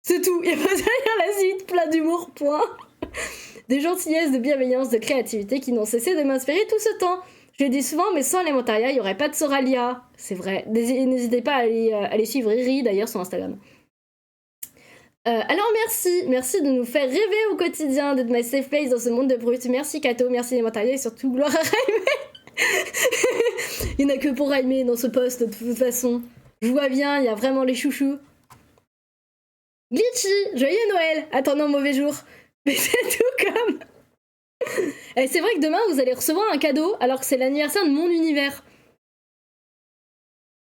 C'est tout, il n'y a pas de dire la suite, plein d'humour, point. Des gentillesses, de bienveillance, de créativité qui n'ont cessé de m'inspirer tout ce temps. Je le dis souvent, mais sans Elementaria, il n'y aurait pas de Soralia. C'est vrai. N'hésitez pas à aller suivre Riri, d'ailleurs, sur Instagram. Alors merci de nous faire rêver au quotidien, d'être my safe place dans ce monde de brut. Merci Kato, merci Elementaria et surtout gloire à Raime. Il n'y en a que pour Raime dans ce post, de toute façon. Je vois bien, il y a vraiment les chouchous. Glitchy, joyeux Noël, attendant mauvais jour. Mais c'est tout comme... Et c'est vrai que demain, vous allez recevoir un cadeau alors que c'est l'anniversaire de mon univers.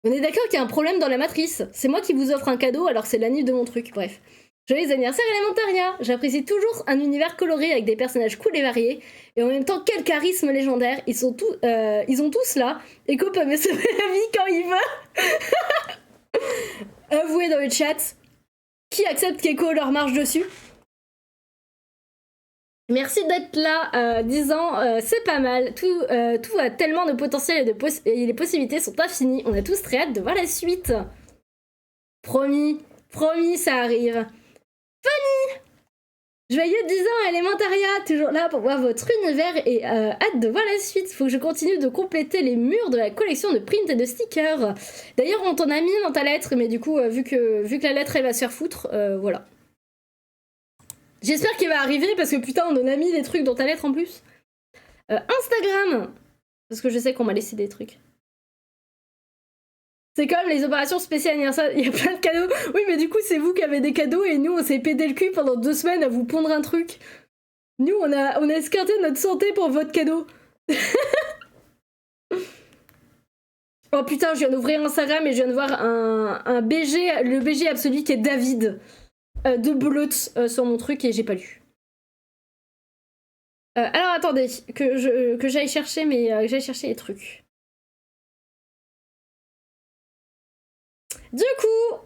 On est d'accord qu'il y a un problème dans la matrice. C'est moi qui vous offre un cadeau alors que c'est l'anniv de mon truc, bref. Joyeux anniversaire Elementaria. J'apprécie toujours un univers coloré avec des personnages cool et variés. Et en même temps, quel charisme légendaire. Ils ont tous là. Echo peut me sauver la vie quand il veut. Avouez dans le chat... Qui accepte qu'Echo leur marche dessus? Merci d'être là, disant c'est pas mal, tout a tellement de potentiel et les possibilités sont infinies, on a tous très hâte de voir la suite. Promis, ça arrive. Fanny! Joyeux 10 ans Elementaria, toujours là pour voir votre univers et hâte de voir la suite. Faut que je continue de compléter les murs de la collection de prints et de stickers. D'ailleurs, on t'en a mis dans ta lettre, mais du coup, vu que la lettre elle va se faire foutre, voilà. J'espère qu'elle va arriver parce que putain, on en a mis des trucs dans ta lettre en plus. Instagram, parce que je sais qu'on m'a laissé des trucs. C'est comme les opérations spéciales anniversaire, il y a plein de cadeaux. Oui, mais du coup, c'est vous qui avez des cadeaux et nous, on s'est pédé le cul pendant 2 semaines à vous pondre un truc. Nous, on a esquinté notre santé pour votre cadeau. Oh putain, je viens d'ouvrir Instagram et je viens de voir un BG, le BG absolu qui est David de Boulotte sur mon truc et j'ai pas lu. Alors attendez, que j'aille chercher les trucs. Du coup,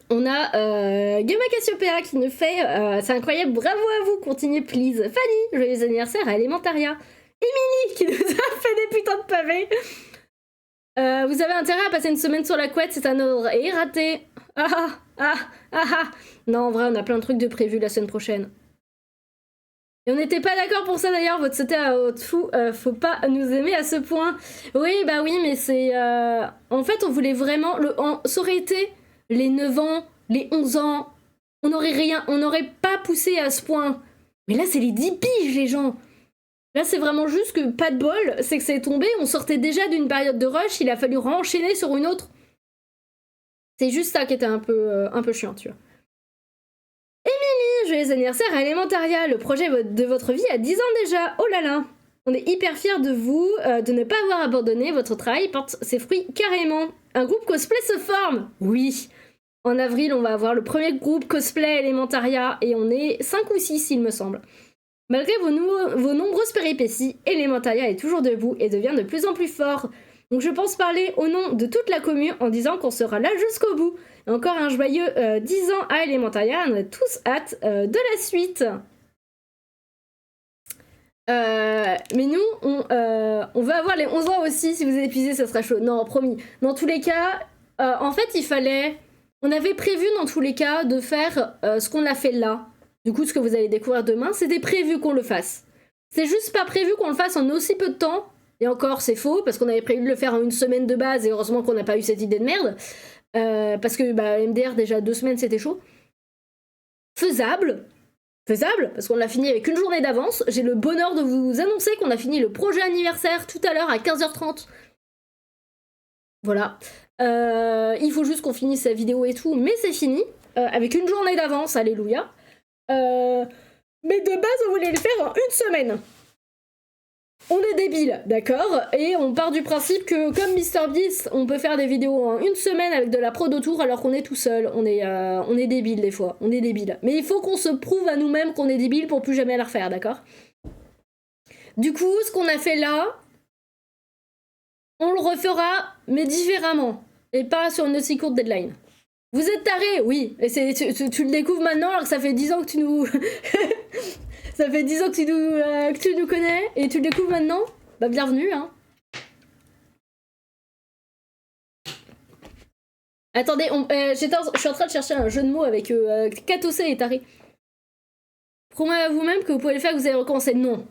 on a Gamma Cassiopeia qui nous fait c'est incroyable, bravo à vous, continuez please. Fanny, joyeux anniversaire à Elementaria. Emily qui nous a fait des putains de pavés. Vous avez intérêt à passer une semaine sur la couette, c'est un ordre et raté. Non, en vrai, on a plein de trucs de prévus la semaine prochaine. Et on n'était pas d'accord pour ça d'ailleurs, votre sauté à haute fou, faut pas nous aimer à ce point. Oui, bah oui, mais c'est... En fait, on voulait vraiment... Ça aurait été les 9 ans, les 11 ans, on n'aurait pas poussé à ce point. Mais là, c'est les 10 piges, les gens. Là, c'est vraiment juste que, pas de bol, c'est que c'est tombé, on sortait déjà d'une période de rush, il a fallu renchaîner sur une autre. C'est juste ça qui était un peu chiant, tu vois. Émilie, joyeux anniversaire à Elementaria, le projet de votre vie a 10 ans déjà, oh là là. On est hyper fiers de vous, de ne pas avoir abandonné, votre travail porte ses fruits carrément. Un groupe cosplay se forme, oui. En avril, on va avoir le premier groupe cosplay Elementaria, et on est 5 ou 6, il me semble. Malgré vos nombreuses péripéties, Elementaria est toujours debout et devient de plus en plus fort. Donc je pense parler au nom de toute la commune en disant qu'on sera là jusqu'au bout. Et encore un joyeux 10 ans à Elementaria, on a tous hâte de la suite. Mais nous, on va avoir les 11 ans aussi, si vous êtes épuisés, ça sera chaud. Non, promis. Dans tous les cas, en fait, il fallait... On avait prévu dans tous les cas de faire ce qu'on a fait là. Du coup, ce que vous allez découvrir demain, c'était prévu qu'on le fasse. C'est juste pas prévu qu'on le fasse en aussi peu de temps. Et encore, c'est faux, parce qu'on avait prévu de le faire en 1 semaine de base, et heureusement qu'on n'a pas eu cette idée de merde. Parce que MDR, déjà 2 semaines, c'était chaud. Faisable, parce qu'on l'a fini avec 1 journée d'avance. J'ai le bonheur de vous annoncer qu'on a fini le projet anniversaire tout à l'heure à 15h30. Voilà. Il faut juste qu'on finisse sa vidéo et tout, mais c'est fini. Avec 1 journée d'avance, alléluia. Mais de base, on voulait le faire en 1 semaine. On est débile, d'accord? Et on part du principe que, comme MrBeast, on peut faire des vidéos en une semaine avec de la prod autour alors qu'on est tout seul. On est débile des fois, on est débile. Mais il faut qu'on se prouve à nous-mêmes qu'on est débile pour plus jamais la refaire, d'accord? Du coup, ce qu'on a fait là, on le refera, mais différemment. Et pas sur une aussi courte deadline. Vous êtes tarés, oui. Et tu le découvres maintenant alors que ça fait 10 ans que tu nous... ça fait 10 ans que tu nous connais et tu le découvres maintenant. Bah bienvenue, hein. Attendez, je suis en train de chercher un jeu de mots avec Katosé et taré. Promettez à vous-même que vous pouvez le faire, que vous allez recommencer. Non.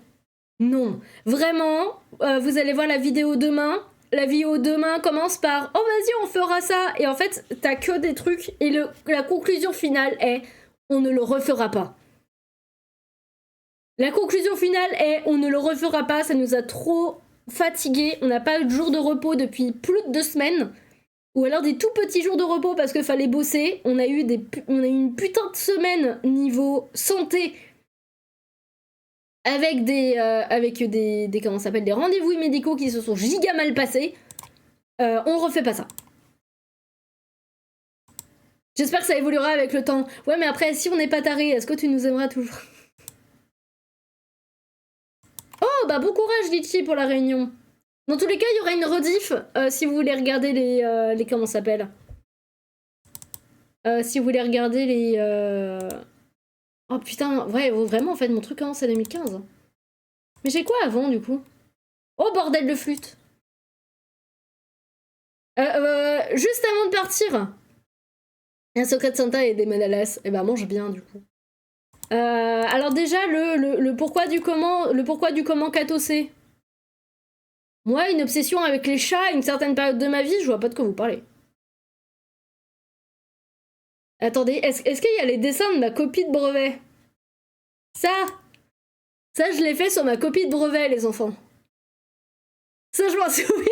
Non. Vraiment, vous allez voir la vidéo demain. La vidéo demain commence par « Oh vas-y, on fera ça !» Et en fait, t'as que des trucs. Et la conclusion finale est « On ne le refera pas !» La conclusion finale est « On ne le refera pas, ça nous a trop fatigués. On n'a pas eu de jour de repos depuis plus de 2 semaines. » Ou alors des tout petits jours de repos parce qu'il fallait bosser. On a eu une putain de semaine niveau santé avec des comment ça s'appelle, des rendez-vous médicaux qui se sont giga mal passés. On refait pas ça. J'espère que ça évoluera avec le temps. Ouais, mais après, si on n'est pas taré, est-ce que tu nous aimeras toujours? Oh, bah bon courage, Litchi, pour la réunion. Dans tous les cas, il y aura une rediff si vous voulez regarder les comment ça s'appelle. Si vous voulez regarder les... Oh putain, ouais, vraiment, en fait, mon truc commence à 2015. Mais j'ai quoi avant, du coup? Oh, bordel de flûte. Juste avant de partir. Un secret de Santa et des manalas. Eh ben, mange bien, du coup. Alors déjà, le pourquoi du comment Katosé. Moi, une obsession avec les chats à une certaine période de ma vie, je vois pas de quoi vous parlez. Attendez, est-ce qu'il y a les dessins de ma copie de brevet? Ça, je l'ai fait sur ma copie de brevet, les enfants. Ça, je m'en souviens.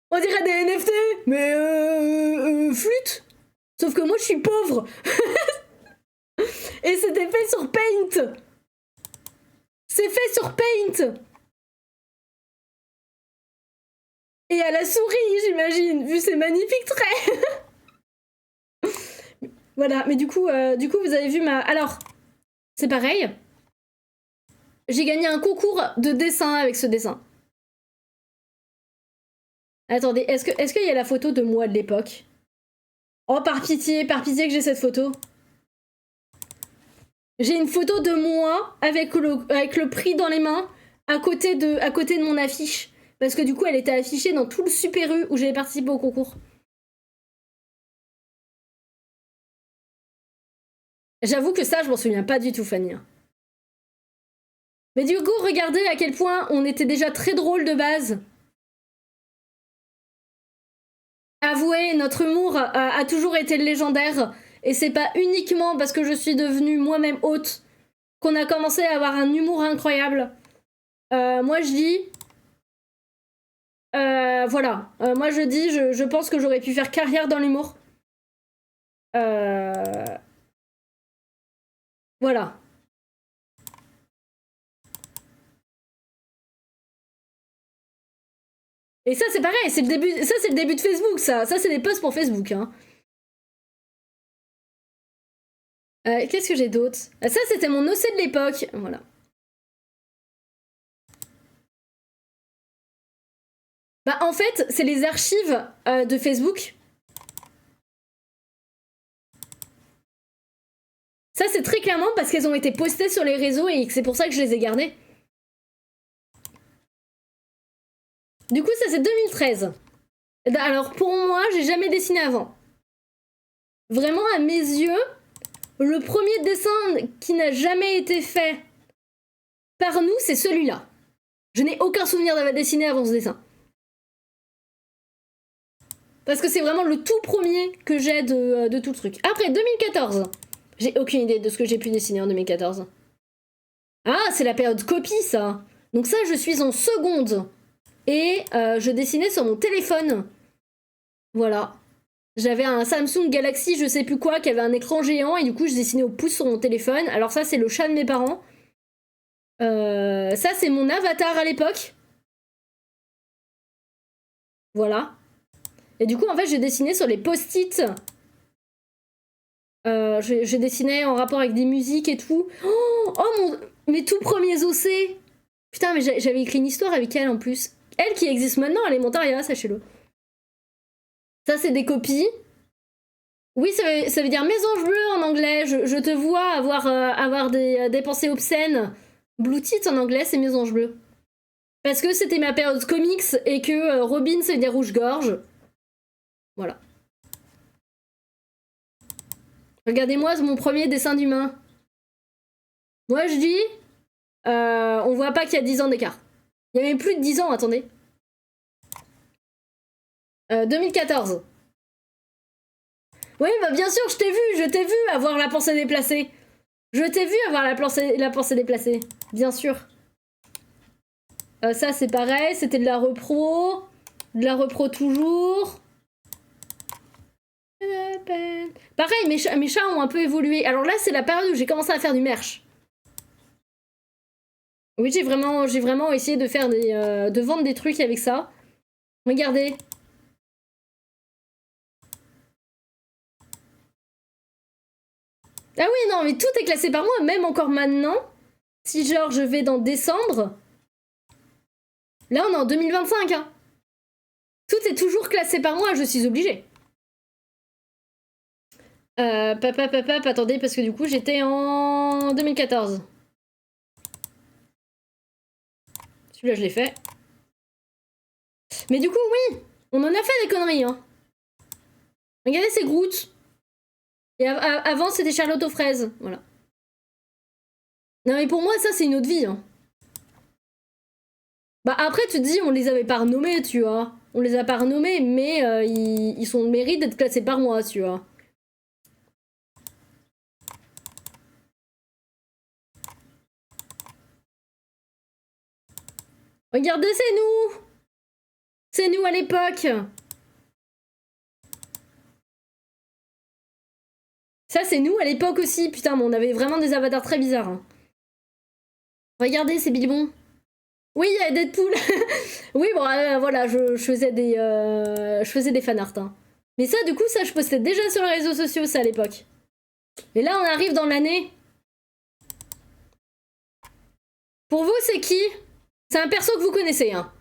On dirait des NFT, mais flûte. Sauf que moi, je suis pauvre. Et c'était fait sur Paint. C'est fait sur Paint. Et à la souris, j'imagine, vu ces magnifiques traits. Voilà, mais du coup, vous avez vu ma... Alors, c'est pareil. J'ai gagné un concours de dessin avec ce dessin. Attendez, est-ce qu'il y a la photo de moi de l'époque? Oh, par pitié que j'ai cette photo. J'ai une photo de moi avec le prix dans les mains à côté de mon affiche. Parce que du coup, elle était affichée dans tout le Super U où j'avais participé au concours. J'avoue que ça, je m'en souviens pas du tout, Fanny. Mais du coup, regardez à quel point on était déjà très drôle de base. Avouez, notre humour a toujours été légendaire. Et c'est pas uniquement parce que je suis devenue moi-même haute qu'on a commencé à avoir un humour incroyable. Moi, je dis... voilà. Moi, je dis, je pense que j'aurais pu faire carrière dans l'humour. Voilà. Et ça, c'est pareil, c'est le début. Ça, c'est le début de Facebook, ça. Ça, c'est des posts pour Facebook, hein. Qu'est-ce que j'ai d'autre? Ça, c'était mon OC de l'époque. Voilà. Bah, en fait, c'est les archives de Facebook. Ça, c'est très clairement parce qu'elles ont été postées sur les réseaux et c'est pour ça que je les ai gardées. Du coup, ça, c'est 2013. Alors, pour moi, j'ai jamais dessiné avant. Vraiment, à mes yeux, le premier dessin qui n'a jamais été fait par nous, c'est celui-là. Je n'ai aucun souvenir d'avoir dessiné avant ce dessin. Parce que c'est vraiment le tout premier que j'ai de tout le truc. Après, 2014. J'ai aucune idée de ce que j'ai pu dessiner en 2014. Ah, c'est la période copie, ça. Donc ça, je suis en seconde. Et je dessinais sur mon téléphone. Voilà. J'avais un Samsung Galaxy je sais plus quoi qui avait un écran géant et du coup je dessinais au pouce sur mon téléphone. Alors ça, c'est le chat de mes parents. Ça, c'est mon avatar à l'époque. Voilà. Et du coup, en fait, j'ai dessiné sur les post-it. J'ai dessiné en rapport avec des musiques et tout. Mes tout premiers OC. Putain, mais j'avais écrit une histoire avec elle en plus. Elle qui existe maintenant à Elementarria, sachez-le. Ça, c'est des copies. Oui, ça veut dire mésange bleu en anglais. Je te vois avoir des pensées obscènes. Blue Tit en anglais, c'est mésange bleu. Parce que c'était ma période comics et que Robin, ça veut dire rouge-gorge. Voilà. Regardez-moi mon premier dessin d'humain. Moi, je dis... on voit pas qu'il y a 10 ans d'écart. Il y avait plus de 10 ans, attendez. 2014. Oui, bah bien sûr, je t'ai vu avoir la pensée déplacée. Je t'ai vu avoir la pensée déplacée, bien sûr. Ça, c'est pareil, c'était de la repro. De la repro toujours. Pareil, mes chats ont un peu évolué. Alors là, c'est la période où j'ai commencé à faire du merch. Oui, j'ai vraiment essayé de faire de vendre des trucs avec ça. Regardez. Ah oui, non, mais tout est classé par moi, même encore maintenant. Si genre je vais dans décembre... Là, on est en 2025, hein. Tout est toujours classé par moi, je suis obligée. Attendez, parce que du coup, j'étais en 2014. Celui-là, je l'ai fait. Mais du coup, oui, on en a fait des conneries, hein. Regardez, c'est Groot. Et avant, c'était Charlotte aux fraises, voilà. Non, mais pour moi, ça, c'est une autre vie, hein. Bah après, tu te dis, on les avait pas renommés, tu vois. On les a pas renommés, mais ils sont le mérite d'être classés par moi, tu vois. Regardez, c'est nous! C'est nous à l'époque! Ça, c'est nous à l'époque aussi. Putain, mais on avait vraiment des avatars très bizarres. Hein. Regardez, c'est Bilbon. Oui, il y a Deadpool. Oui, bon, voilà, je faisais des fanarts. Hein. Mais ça, du coup, ça, je postais déjà sur les réseaux sociaux, ça, à l'époque. Et là, on arrive dans l'année. Pour vous, c'est qui? C'est un perso que vous connaissez, hein.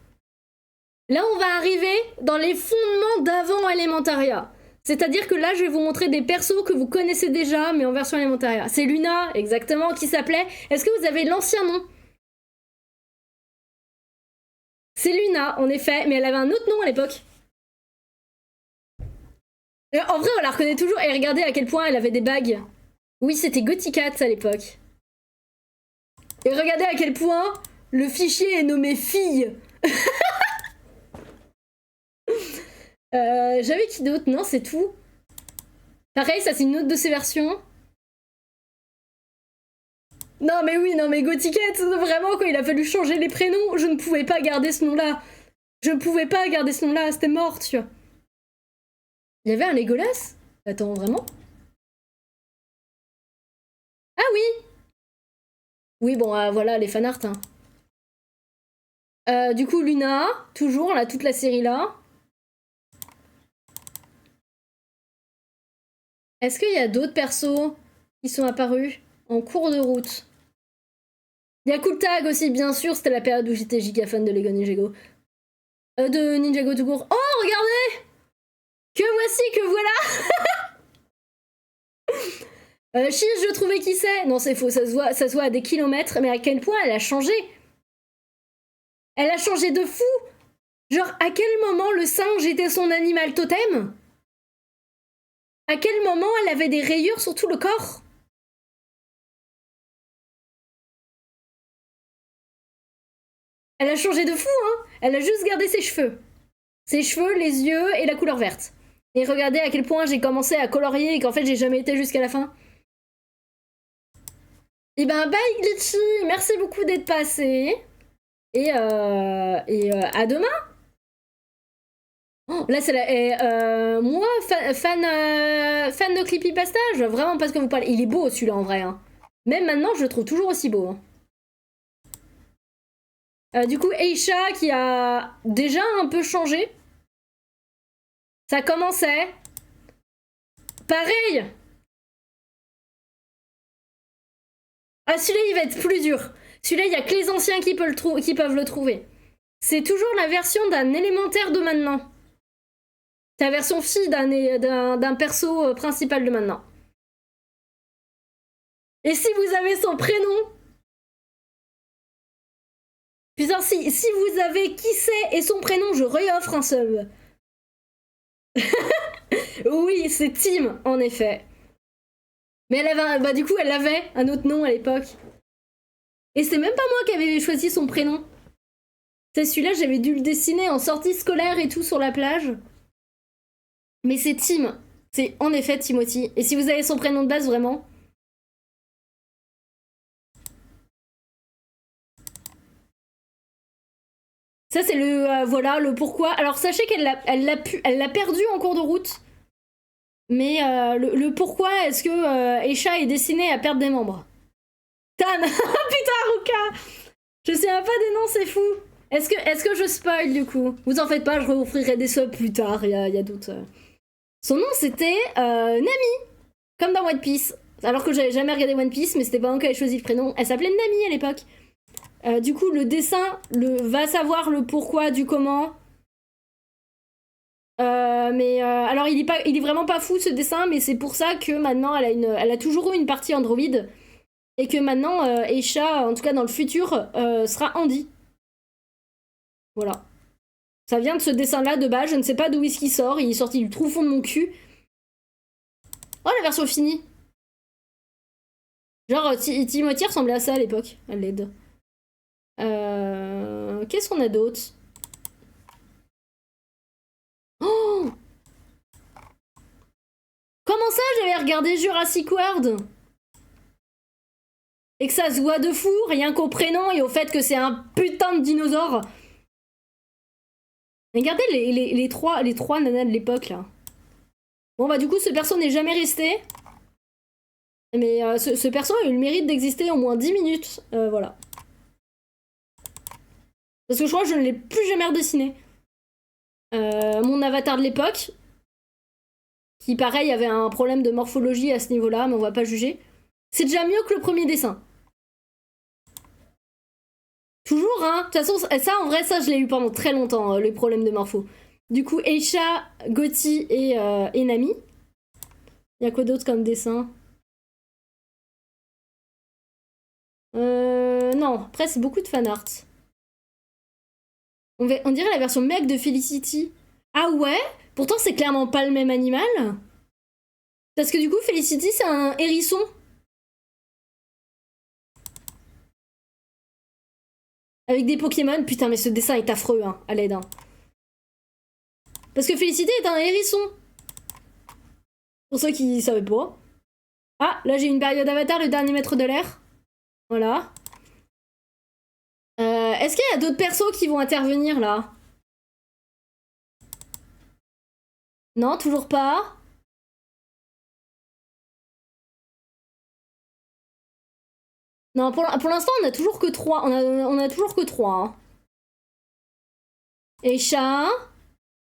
Là, on va arriver dans les fondements d'avant Elementaria. C'est-à-dire que là, je vais vous montrer des persos que vous connaissez déjà, mais en version Elementaria. C'est Luna, exactement, qui s'appelait... Est-ce que vous avez l'ancien nom? C'est Luna, en effet, mais elle avait un autre nom à l'époque. En vrai, on la reconnaît toujours, et regardez à quel point elle avait des bagues. Oui, c'était Gothicat à l'époque. Et regardez à quel point le fichier est nommé fille. J'avais qui d'autre? Non, c'est tout. Pareil, ça c'est une autre de ces versions. Non mais oui, non mais Gothicat, vraiment quand il a fallu changer les prénoms, je ne pouvais pas garder ce nom-là. Je ne pouvais pas garder ce nom-là, c'était mort, tu vois. Il y avait un Legolas? Attends, vraiment? Ah oui! Oui, bon, voilà, les fanarts. Hein. Du coup, Luna, toujours, là, toute la série là. Est-ce qu'il y a d'autres persos qui sont apparus en cours de route? Il y a Cool Tag aussi, bien sûr, c'était la période où j'étais giga fan de Lego Ninjago. De Ninjago tout court. Oh, regardez! Que voici, que voilà! Chiz, je trouvais qui c'est. Non, c'est faux, ça se voit à des kilomètres, mais à quel point elle a changé. Elle a changé de fou. Genre, à quel moment le singe était son animal totem? À quel moment elle avait des rayures sur tout le corps? Elle a changé de fou, hein. Elle a juste gardé ses cheveux. Ses cheveux, les yeux et la couleur verte. Et regardez à quel point j'ai commencé à colorier et qu'en fait j'ai jamais été jusqu'à la fin. Et ben bye Glitchy, merci beaucoup d'être passé. Et à demain. Oh, là c'est la... moi, fan de Creepypasta, vraiment parce que vous parlez. Il est beau celui-là en vrai. Hein. Même maintenant, je le trouve toujours aussi beau. Hein. Du coup, Aisha qui a déjà un peu changé. Ça commençait. Pareil. Ah, celui-là, il va être plus dur. Celui-là, il n'y a que les anciens qui peuvent le trouver. C'est toujours la version d'un élémentaire de maintenant. C'est la version fille d'un perso principal de maintenant. Et si vous avez son prénom... Putain, si vous avez qui c'est et son prénom, je réoffre un sub. Oui, c'est Tim, en effet. Mais elle avait, bah du coup, elle avait un autre nom à l'époque. Et c'est même pas moi qui avais choisi son prénom. C'est celui-là, j'avais dû le dessiner en sortie scolaire et tout sur la plage. Mais c'est Tim. C'est en effet Timothy. Et si vous avez son prénom de base, vraiment... Ça, c'est le... voilà, le pourquoi. Alors, sachez qu'elle l'a perdu en cours de route. Mais le pourquoi est-ce que Aisha est destinée à perdre des membres. Tan. Putain, Ruka. Je sais même pas des noms, c'est fou. Est-ce que je spoil, du coup? Vous en faites pas, je réoffrirai des subs plus tard, il y a d'autres... Son nom, c'était Nami. Comme dans One Piece. Alors que j'avais jamais regardé One Piece, mais c'était pas moi qui avait choisi le prénom. Elle s'appelait Nami à l'époque. Du coup, le dessin va savoir le pourquoi du comment. Alors, il est vraiment pas fou ce dessin, mais c'est pour ça que maintenant, elle a toujours eu une partie Android. Et que maintenant, Aisha, en tout cas dans le futur, sera Andy. Voilà. Ça vient de ce dessin-là de base, je ne sais pas d'où est-ce qu'il sort, il est sorti du trou fond de mon cul. Oh, la version finie. Genre, Timothy ressemblait à ça à l'époque, à l'aide. Qu'est-ce qu'on a d'autre? Oh! Comment ça, j'avais regardé Jurassic World? Et que ça se voit de fou, rien qu'au prénom et au fait que c'est un putain de dinosaure. Regardez les trois nanas de l'époque, là. Bon, bah du coup, ce perso n'est jamais resté. Mais ce perso a eu le mérite d'exister au moins 10 minutes. Voilà. Parce que je crois que je ne l'ai plus jamais redessiné. Mon avatar de l'époque, qui pareil avait un problème de morphologie à ce niveau-là, mais on va pas juger. C'est déjà mieux que le premier dessin. Toujours, hein. De toute façon, ça, en vrai, ça, je l'ai eu pendant très longtemps, les problèmes de morpho. Du coup, Aisha, Gotti et Nami. Il y a quoi d'autre comme dessin? Non, après, c'est beaucoup de fanart. On dirait la version mec de Felicity. Ah ouais? Pourtant, c'est clairement pas le même animal. Parce que du coup, Felicity, c'est un hérisson. Avec des Pokémon. Putain, mais ce dessin est affreux, hein, à l'aide. Hein. Parce que Felicity est un hérisson. Pour ceux qui savaient pas. Ah, là, j'ai une période avatar, le dernier maître de l'air. Voilà. Est-ce qu'il y a d'autres persos qui vont intervenir, là? Non, toujours pas. Non, pour l'instant, on a toujours que 3. On a toujours que 3. Hein. Aisha.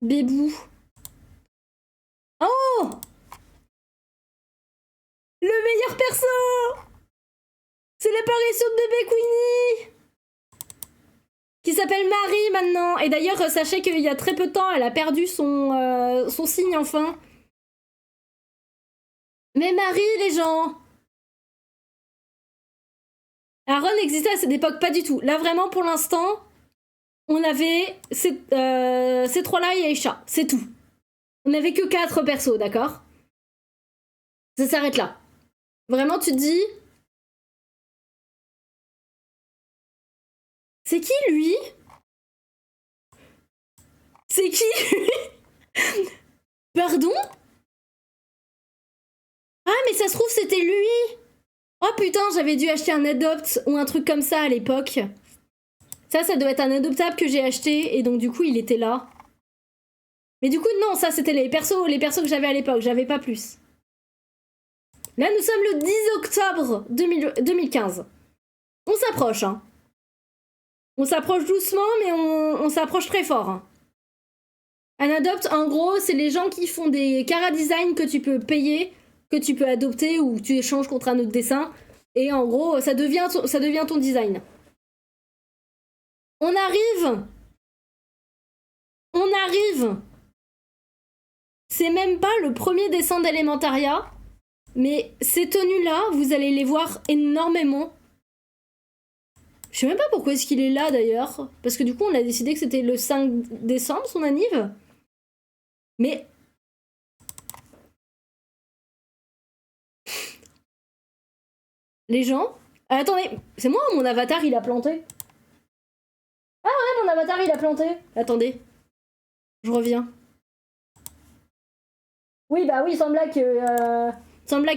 Bébou. Oh! Le meilleur perso! C'est l'apparition de bébé Queenie! Qui s'appelle Marie maintenant. Et d'ailleurs, sachez qu'il y a très peu de temps, elle a perdu son signe enfin. Mais Marie, les gens! Aaron existait à cette époque, pas du tout. Là, vraiment, pour l'instant, on avait ces trois-là et Aisha. C'est tout. On n'avait que 4 persos, d'accord? Ça s'arrête là. Vraiment, tu te dis... C'est qui, lui? C'est qui, lui? Pardon? Ah, mais ça se trouve, c'était lui! Oh putain, j'avais dû acheter un Adopt ou un truc comme ça à l'époque. Ça doit être un adoptable que j'ai acheté et donc du coup, il était là. Mais du coup, non, ça, c'était les persos que j'avais à l'époque. J'avais pas plus. Là, nous sommes le 10 octobre 2015. On s'approche, hein. On s'approche doucement, mais on s'approche très fort. Hein. Un adopt, en gros, c'est les gens qui font des chara design que tu peux payer, que tu peux adopter ou tu échanges contre un autre dessin. Et en gros, ça devient ton design. On arrive. On arrive. C'est même pas le premier dessin d'Elementaria, mais ces tenues-là, vous allez les voir énormément. Je sais même pas pourquoi est-ce qu'il est là d'ailleurs, parce que du coup on a décidé que c'était le 5 décembre son anniv. Mais... Les gens... attendez, c'est moi ou mon avatar il a planté? Ah ouais, mon avatar il a planté. Attendez, je reviens. Oui, bah oui, sans blague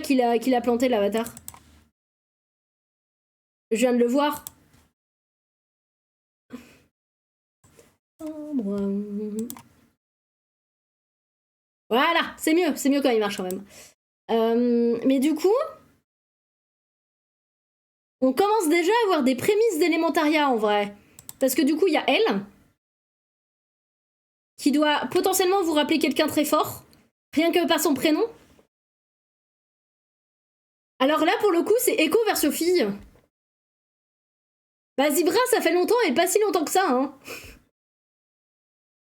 qu'il a planté l'avatar. Je viens de le voir. Voilà, c'est mieux quand il marche quand même. Mais du coup, on commence déjà à avoir des prémices d'Elementaria en vrai. Parce que du coup, il y a elle, qui doit potentiellement vous rappeler quelqu'un très fort, rien que par son prénom. Alors là, pour le coup, c'est Echo vers Sophie. Bah, Zebra, ça fait longtemps et pas si longtemps que ça, hein.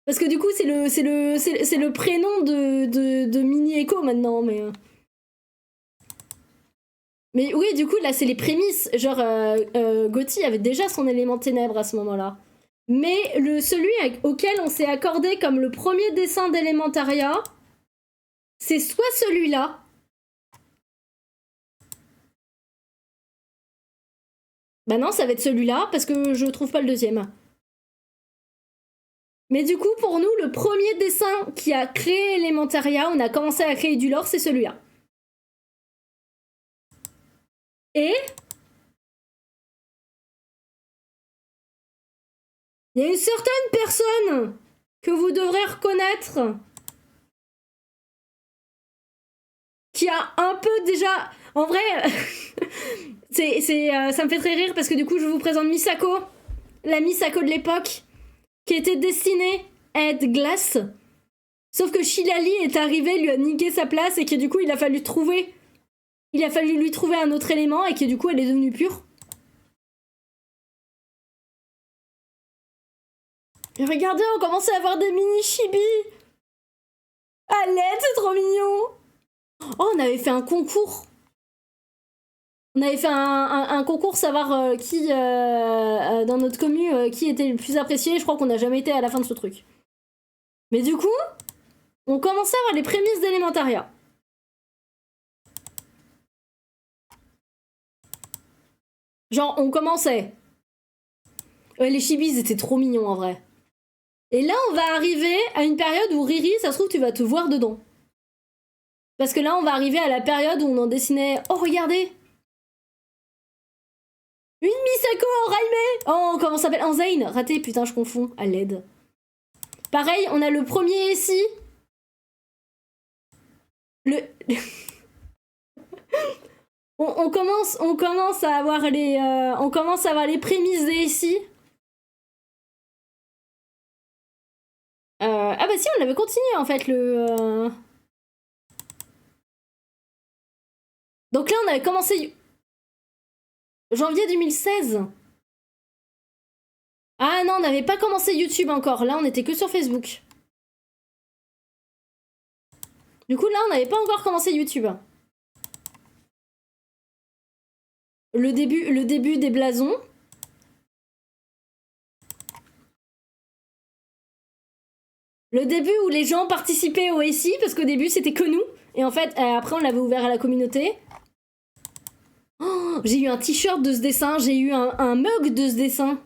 Parce que du coup, c'est le prénom de Mini Echo maintenant, mais... Mais oui, du coup, là, c'est les prémices. Genre, Gotti avait déjà son élément ténèbres à ce moment-là. Mais celui auquel on s'est accordé comme le premier dessin d'Elementaria, c'est soit celui-là. Bah non, ça va être celui-là, parce que je trouve pas le deuxième. Mais du coup, pour nous, le premier dessin qui a créé Elementaria, on a commencé à créer du lore, c'est celui-là. Et... il y a une certaine personne que vous devrez reconnaître qui a un peu déjà... En vrai, ça me fait très rire parce que du coup, je vous présente Misako, la Misako de l'époque, qui était destinée à être glace. Sauf que Shilali est arrivé, lui a niqué sa place et que du coup, il a fallu lui trouver un autre élément et que du coup, elle est devenue pure. Et regardez, on commence à avoir des mini chibi. Ah, l'aide, c'est trop mignon. Oh, on avait fait un concours. On avait fait un concours savoir qui, dans notre commu, qui était le plus apprécié. Je crois qu'on n'a jamais été à la fin de ce truc. Mais du coup, on commençait à avoir les prémices d'Elementaria. Genre, on commençait. Ouais, les chibis étaient trop mignons en vrai. Et là, on va arriver à une période où Riri, ça se trouve, tu vas te voir dedans. Parce que là, on va arriver à la période où on en dessinait... Oh, regardez! Une Misako en Raimé! Oh, comment ça s'appelle? En Zayn! Raté, putain, je confonds. À l'aide. Pareil, on a le premier ici. on commence à avoir les prémices des ici. Ah bah si, on avait continué en fait le... Donc là, on avait commencé... janvier 2016. Ah non, on n'avait pas commencé YouTube encore. Là, on était que sur Facebook. Du coup, là, on n'avait pas encore commencé YouTube. Le début des blasons. Le début où les gens participaient au SI, parce qu'au début, c'était que nous. Et en fait, après, on l'avait ouvert à la communauté. Oh, j'ai eu un t-shirt de ce dessin, j'ai eu un mug de ce dessin.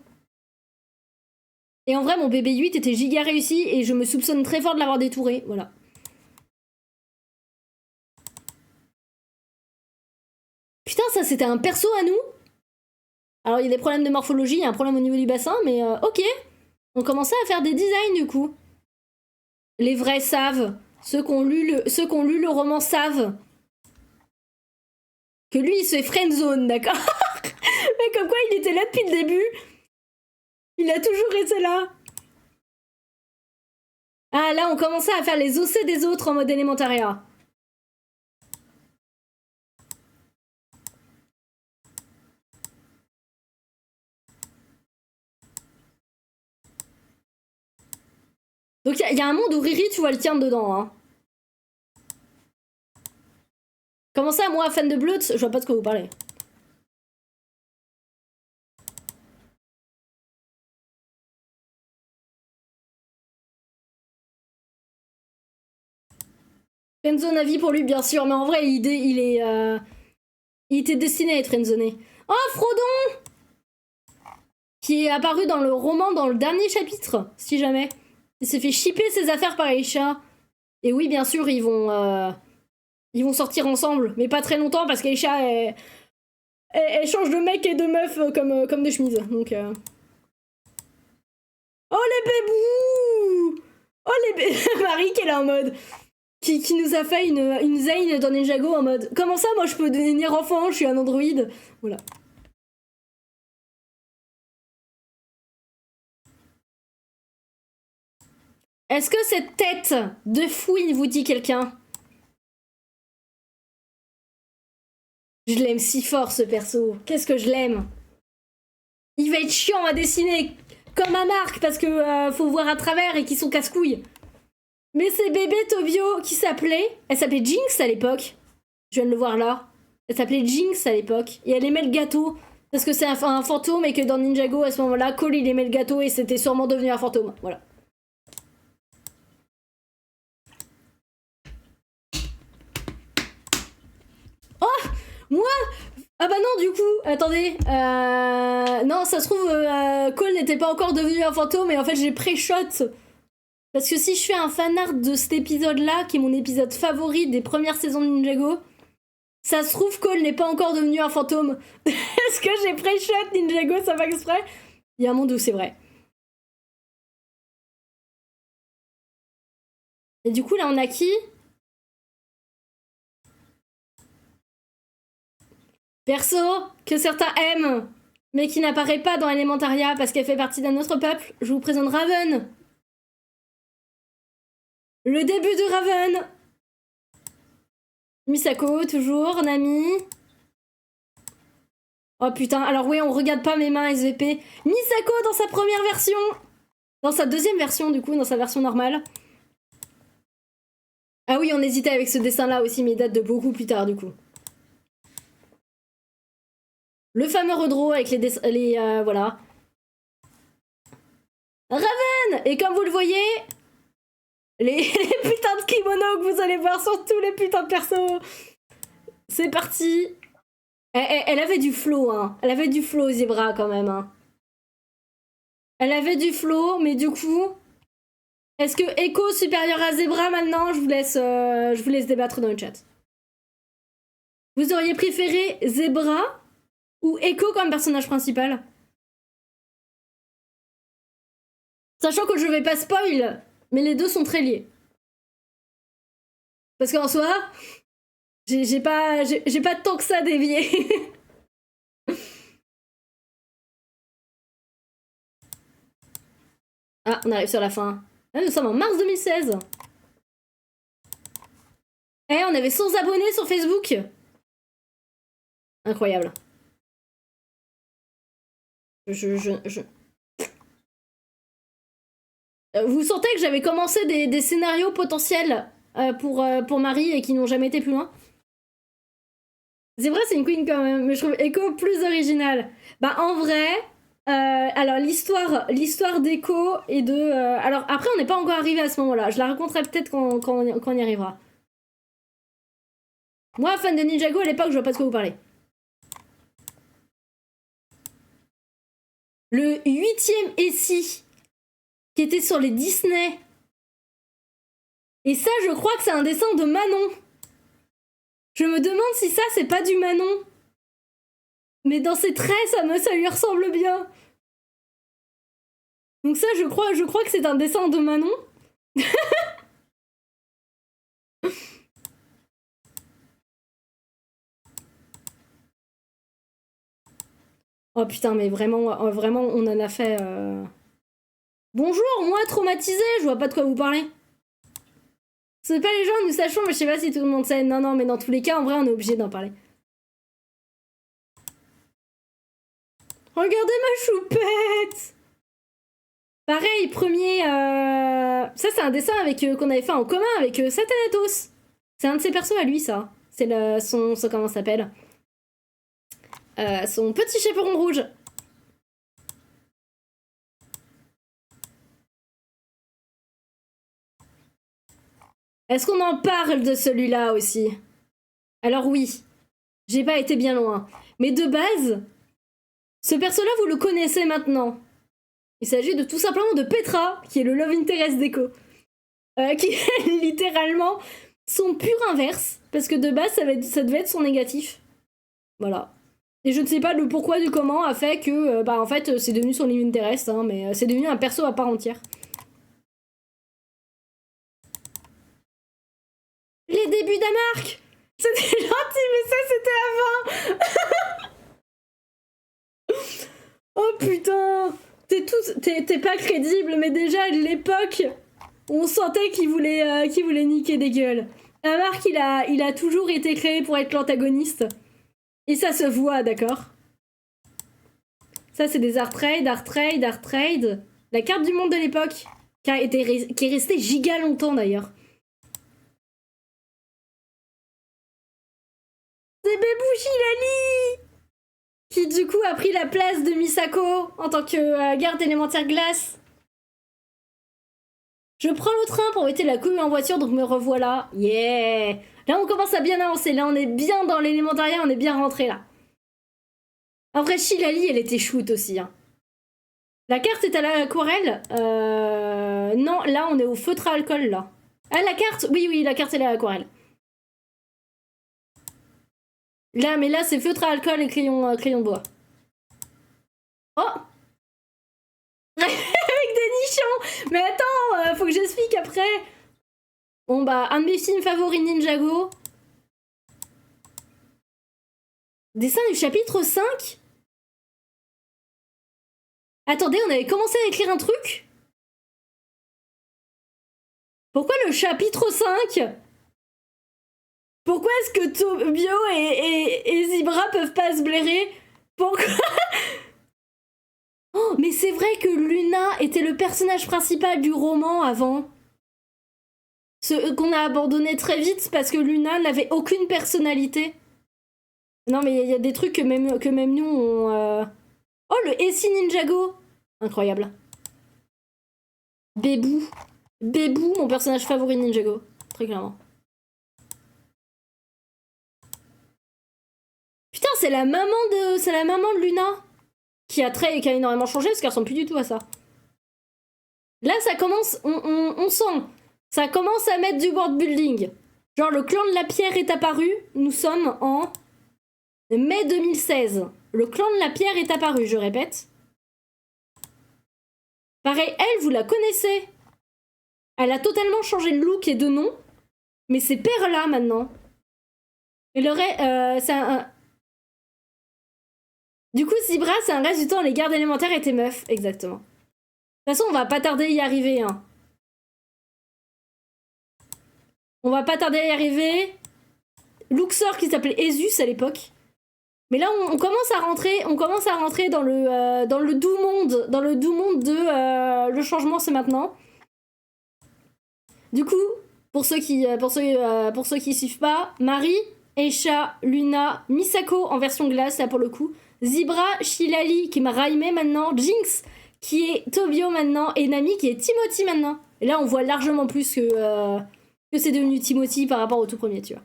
Et en vrai, mon bébé 8 était giga réussi et je me soupçonne très fort de l'avoir détouré. Voilà. Putain, ça c'était un perso à nous. Alors il y a des problèmes de morphologie, il y a un problème au niveau du bassin, mais ok. On commençait à faire des designs du coup. Les vrais savent. Ceux qui ont lu le roman savent. Que lui il se fait friendzone, d'accord. Mais comme quoi il était là depuis le début. Il a toujours été là. Ah, là, on commençait à faire les OC des autres en mode Elementaria. Donc, il y a un monde où Riri, tu vois le tien dedans, hein. Comment ça, moi, fan de Bloods, je vois pas de quoi vous parlez. Friendzone à vie pour lui, bien sûr, mais en vrai, il était destiné à être friendzoné. Oh, Frodon! Qui est apparu dans le roman dans le dernier chapitre, si jamais. Il s'est fait shipper ses affaires par Aisha. Et oui, bien sûr, ils vont sortir ensemble, mais pas très longtemps parce qu'Aisha, elle change de mec et de meuf comme des chemises. Donc, oh les bébous! Oh les bébés! Marie qui est là en mode. Qui nous a fait une Zayn dans Ninjago en mode. Comment ça, moi je peux devenir enfant, je suis un androïde? Voilà. Est-ce que cette tête de fouine vous dit quelqu'un? Je l'aime si fort ce perso. Qu'est-ce que je l'aime. Il va être chiant à dessiner comme un Marc parce que faut voir à travers et qu'ils sont casse-couilles. Mais c'est bébé Tobio qui s'appelait. Elle s'appelait Jinx à l'époque. Je viens de le voir là. Elle s'appelait Jinx à l'époque. Et elle aimait le gâteau. Parce que c'est un fantôme et que dans Ninjago à ce moment-là, Cole il aimait le gâteau et c'était sûrement devenu un fantôme. Voilà. Oh! Moi? Ah bah non, du coup, attendez. Non, ça se trouve, Cole n'était pas encore devenu un fantôme et en fait j'ai pré-shot. Parce que si je fais un fanart de cet épisode-là, qui est mon épisode favori des premières saisons de Ninjago, ça se trouve Cole n'est pas encore devenu un fantôme. Est-ce que j'ai pré-shot Ninjago, ça va exprès? Il y a un monde où c'est vrai. Et du coup, là, on a qui? Perso, que certains aiment, mais qui n'apparaît pas dans Elementaria parce qu'elle fait partie d'un autre peuple, je vous présente Raven. Le début de Raven. Misako, toujours, Nami. Oh putain, alors oui, on regarde pas mes mains SVP. Misako dans sa première version. Dans sa deuxième version, du coup, dans sa version normale. Ah oui, on hésitait avec ce dessin-là aussi, mais il date de beaucoup plus tard, du coup. Le fameux Redro avec les voilà. Raven! Et comme vous le voyez, les putains de kimonos que vous allez voir sur tous les putains de persos. C'est parti. Elle avait du flow, hein. Elle avait du flow, Zebra, quand même, hein. Elle avait du flow, mais du coup... Est-ce que Echo supérieur à Zebra maintenant? Je vous laisse débattre dans le chat. Vous auriez préféré Zebra ou Echo comme personnage principal? Sachant que je vais pas spoil, mais les deux sont très liés. Parce qu'en soi, j'ai pas tant que ça dévié. Ah, on arrive sur la fin. Ah, nous sommes en mars 2016. Eh, on avait 100 abonnés sur Facebook. Incroyable. Vous sentez que j'avais commencé des scénarios potentiels pour Marie et qui n'ont jamais été plus loin? C'est vrai, c'est une queen quand même, mais je trouve Echo plus originale. Bah en vrai, alors l'histoire d'Echo et de... alors après, on n'est pas encore arrivé à ce moment-là. Je la raconterai peut-être quand on y arrivera. Moi, fan de Ninjago à l'époque, je vois pas de quoi vous parlez. Le 8e Essie qui était sur les Disney. Et ça, je crois que c'est un dessin de Manon. Je me demande si ça, c'est pas du Manon. Mais dans ses traits, ça lui ressemble bien. Donc ça, je crois que c'est un dessin de Manon. Oh putain, mais vraiment, vraiment, on en a fait... Bonjour, moi traumatisé, je vois pas de quoi vous parlez. C'est pas les gens, nous sachons, mais je sais pas si tout le monde sait. Non, non, mais dans tous les cas, en vrai, on est obligé d'en parler. Regardez ma choupette! Pareil, premier... Ça, c'est un dessin avec qu'on avait fait en commun avec Satanatos. C'est un de ses persos à lui, ça. C'est son... Comment ça s'appelle son petit chaperon rouge. Est-ce qu'on en parle de celui-là aussi? Alors oui, j'ai pas été bien loin. Mais de base, ce perso-là, vous le connaissez maintenant. Il s'agit de tout simplement de Petra, qui est le love interest d'Echo. Qui est littéralement son pur inverse. Parce que de base, ça devait être son négatif. Voilà. Et je ne sais pas le pourquoi du comment a fait que, en fait, c'est devenu son love interest, hein, mais c'est devenu un perso à part entière. Les débuts d'Amark! C'était gentil, mais ça, c'était avant! Oh putain! T'es pas crédible, mais déjà, à l'époque, on sentait qu'il voulait niquer des gueules. Amark, il a toujours été créé pour être l'antagoniste. Et ça se voit, d'accord? Ça, c'est des art trade. La carte du monde de l'époque, qui est restée giga longtemps, d'ailleurs. C'est Bébouchi Lali qui du coup a pris la place de Misako en tant que garde élémentaire glace. Je prends le train pour éviter la commune en voiture, donc me revoilà. Yeah! Là, on commence à bien avancer. Là, on est bien dans l'élémentariat, on est bien rentré là. Après, Shilali, elle était shoot aussi. Hein. La carte est à l'aquarelle. Non, là, on est au feutre à alcool, là. Ah, la carte? Oui, la carte, elle est à l'aquarelle. Là, mais là, c'est feutre à alcool et crayon de bois. Oh! Avec des nichons! Mais attends, faut que j'explique après. Bon, bah, un de mes films favoris, Ninjago. Dessin du chapitre 5? Attendez, on avait commencé à écrire un truc? Pourquoi le chapitre 5? Pourquoi est-ce que Tobio et Zebra peuvent pas se blairer? Pourquoi? Oh, mais c'est vrai que Luna était le personnage principal du roman avant. Ce qu'on a abandonné très vite parce que Luna n'avait aucune personnalité. Non, mais il y a des trucs que même nous, on... Oh, le Essie Ninjago! Incroyable. Bébou. Bébou, mon personnage favori de Ninjago. Très clairement. Putain, c'est la maman de Luna. Qui a énormément changé parce qu'elle ressemble plus du tout à ça. Là, ça commence... On sent... Ça commence à mettre du world building. Genre, le clan de la pierre est apparu. Nous sommes en mai 2016. Le clan de la pierre est apparu, je répète. Pareil, elle, vous la connaissez. Elle a totalement changé de look et de nom. Mais c'est Perla, maintenant. Elle aurait... c'est un... Du coup, Zebra, c'est un reste du temps, les gardes élémentaires étaient meufs. Exactement. De toute façon, on va pas tarder à y arriver, hein. On va pas tarder à y arriver. Luxor qui s'appelait Esus à l'époque. Mais là, on commence à rentrer dans le doux monde, de le changement, c'est maintenant. Du coup, pour ceux qui suivent pas, Marie, Eisha, Luna, Misako en version glace là pour le coup, Zebra, Shilali qui m'a Raimé maintenant, Jinx qui est Tobio maintenant et Nami qui est Timothy maintenant. Et là, on voit largement plus que c'est devenu Timothy par rapport au tout premier, tu vois.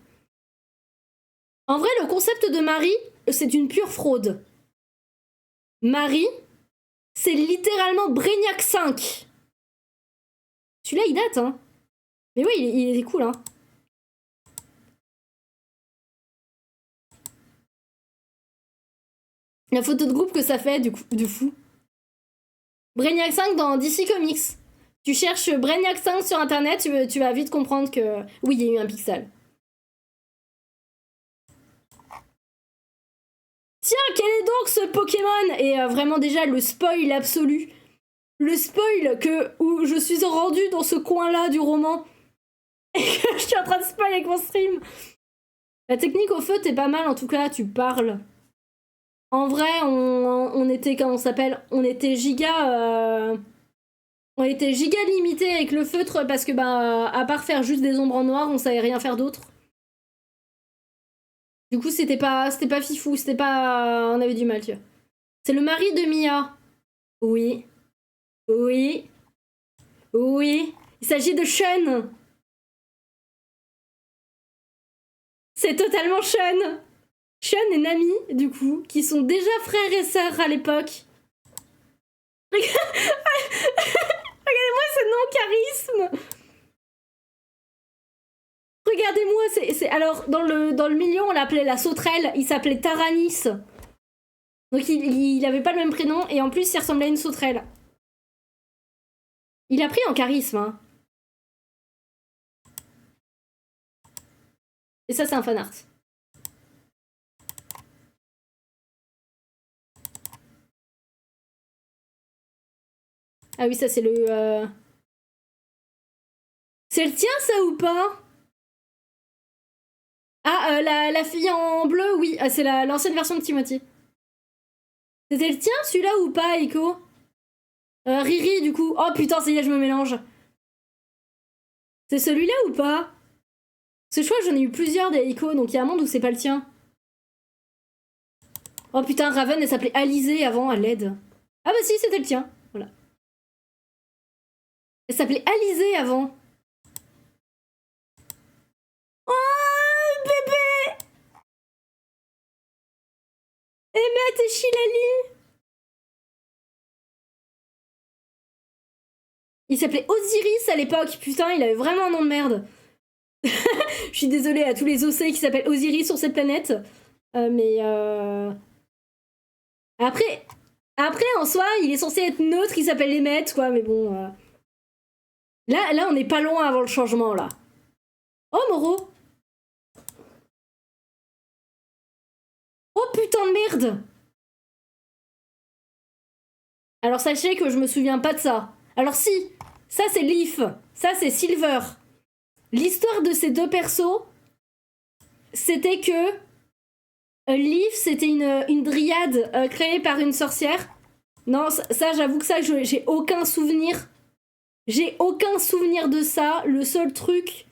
En vrai, le concept de Marie, c'est une pure fraude. Marie, c'est littéralement Brainiac 5. Celui-là, il date, hein. Mais oui, il est cool, hein. La photo de groupe que ça fait, du fou. Brainiac 5 dans DC Comics. Tu cherches Brainiac 5 sur internet, tu vas vite comprendre que... Oui, il y a eu un pixel. Tiens, quel est donc ce Pokémon? Et vraiment déjà le spoil absolu. Le spoil où je suis rendue dans ce coin-là du roman. Et que je suis en train de spoil avec mon stream. La technique au feu, t'es pas mal en tout cas, tu parles. En vrai, on était, comment on s'appelle? On était giga limité avec le feutre parce que, bah, à part faire juste des ombres en noir, on savait rien faire d'autre. Du coup, c'était pas fifou, c'était pas... On avait du mal, tu vois. C'est le mari de Mia. Oui. Oui. Oui. Il s'agit de Sean. C'est totalement Sean. Sean et Nami, du coup, qui sont déjà frères et sœurs à l'époque. Regardez-moi ce non-charisme. Regardez-moi, c'est... Alors, dans le milieu, on l'appelait la sauterelle. Il s'appelait Taranis. Donc, il avait pas le même prénom. Et en plus, il ressemblait à une sauterelle. Il a pris en charisme, hein. Et ça, c'est un fanart. Ah oui, ça, c'est le... C'est le tien, ça, ou pas? Ah, la fille en bleu, oui. Ah, c'est l'ancienne version de Timothy. C'était le tien, celui-là, ou pas, Echo? Riri, du coup. Oh, putain, ça y est, je me mélange. C'est celui-là, ou pas? Parce que je crois que j'en ai eu plusieurs des Echo, donc il y a un monde où c'est pas le tien. Oh, putain, Raven, elle s'appelait Alizée avant, à l'aide. Ah bah si, c'était le tien. Voilà. Elle s'appelait Alizée avant. Oh, bébé! Emmett et Shilali! Il s'appelait Osiris à l'époque. Putain, il avait vraiment un nom de merde. Je suis désolée à tous les OC qui s'appellent Osiris sur cette planète. Mais Après, en soi, il est censé être neutre, il s'appelle Emmett, quoi, mais bon... Là, on n'est pas loin avant le changement, là. Oh, Moro! Oh, putain de merde! Alors, sachez que je me souviens pas de ça. Alors si, ça c'est Leaf, ça c'est Silver. L'histoire de ces deux persos, c'était que Leaf, c'était une dryade créée par une sorcière. Non, ça j'avoue que ça, j'ai aucun souvenir. J'ai aucun souvenir de ça. Le seul truc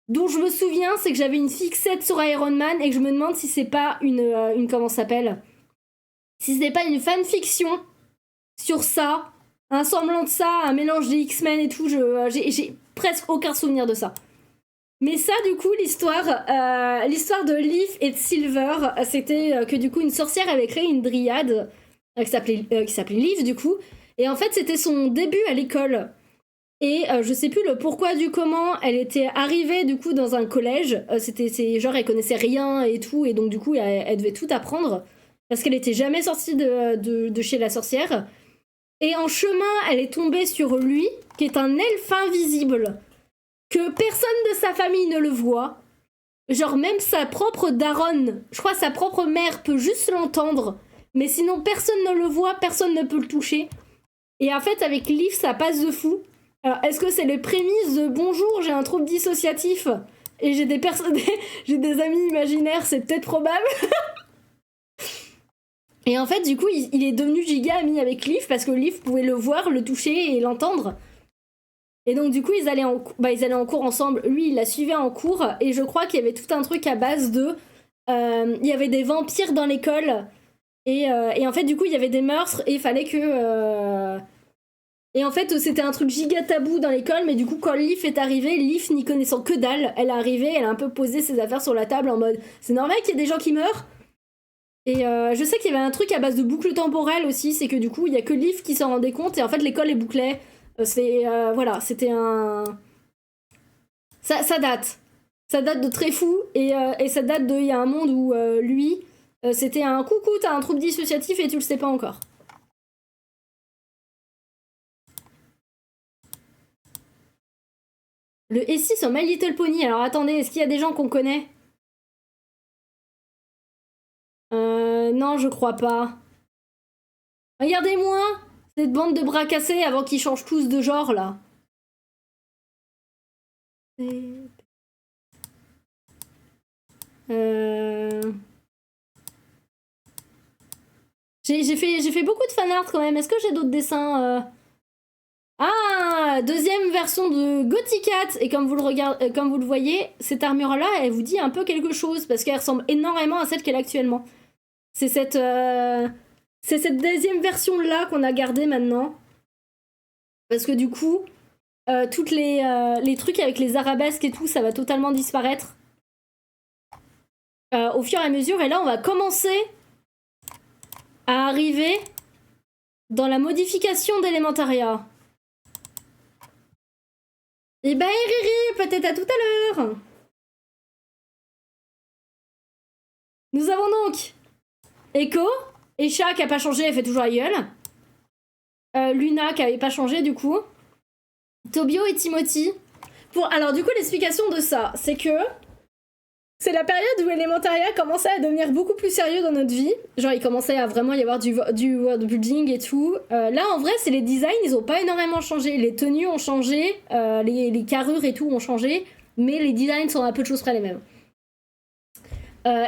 dont je me souviens, c'est que j'avais une fixette sur Iron Man et que je me demande si c'est pas une comment ça s'appelle? Si c'est pas une fanfiction sur ça, un semblant de ça, un mélange des X-Men et tout, j'ai presque aucun souvenir de ça. Mais ça, du coup, l'histoire de Leaf et de Silver, c'était que du coup, une sorcière avait créé une dryade qui s'appelait Leaf, du coup. Et en fait, c'était son début à l'école. Et je sais plus le pourquoi du comment, elle était arrivée du coup dans un collège. C'est genre, elle connaissait rien et tout, et donc du coup, elle devait tout apprendre. Parce qu'elle était jamais sortie de chez la sorcière. Et en chemin, elle est tombée sur lui, qui est un elfe invisible, que personne de sa famille ne le voit. Genre même sa propre daronne, je crois sa propre mère peut juste l'entendre, mais sinon personne ne le voit, personne ne peut le toucher. Et en fait, avec Leaf, ça passe de fou. Alors, est-ce que c'est les prémices de bonjour, j'ai un trouble dissociatif et j'ai des j'ai des amis imaginaires, c'est peut-être probable. Et en fait, du coup, il est devenu giga ami avec Leaf parce que Leaf pouvait le voir, le toucher et l'entendre. Et donc, du coup, ils allaient en cours ensemble. Lui, il la suivait en cours et je crois qu'il y avait tout un truc à base de... il y avait des vampires dans l'école et en fait, du coup, il y avait des meurtres et il fallait que... Et en fait, c'était un truc giga tabou dans l'école, mais du coup, quand Leaf est arrivée, Leaf n'y connaissant que dalle, elle est arrivée, elle a un peu posé ses affaires sur la table en mode « C'est normal qu'il y ait des gens qui meurent ?» Et je sais qu'il y avait un truc à base de boucle temporelle aussi, c'est que du coup, il y a que Leaf qui s'en rendait compte et en fait, l'école est bouclée. Voilà, c'était un... Ça date. Ça date de très fou et ça date de... Il y a un monde où lui, c'était un coucou, t'as un trouble dissociatif et tu le sais pas encore. Le S6 sur My Little Pony. Alors attendez, est-ce qu'il y a des gens qu'on connaît non, je crois pas. Regardez-moi cette bande de bras cassés avant qu'ils changent tous de genre, là. J'ai fait beaucoup de fanart quand même. Est-ce que j'ai d'autres dessins Ah, deuxième version de Gothicat. Et comme vous le voyez, cette armure-là, elle vous dit un peu quelque chose parce qu'elle ressemble énormément à celle qu'elle a actuellement. C'est cette deuxième version-là qu'on a gardée maintenant. Parce que du coup, toutes les trucs avec les arabesques et tout, ça va totalement disparaître. Au fur et à mesure. Et là, on va commencer à arriver dans la modification d'Elementaria. Et bah, Riri, peut-être à tout à l'heure. Nous avons donc Echo, Esha qui a pas changé, elle fait toujours la gueule. Luna qui avait pas changé du coup. Tobio et Timothy. Alors du coup, l'explication de ça, c'est que c'est la période où Elementaria commençait à devenir beaucoup plus sérieux dans notre vie. Genre, il commençait à vraiment y avoir du world building et tout. Là, en vrai, c'est les designs, ils ont pas énormément changé. Les tenues ont changé, les carrures et tout ont changé, mais les designs sont à peu de choses près les mêmes.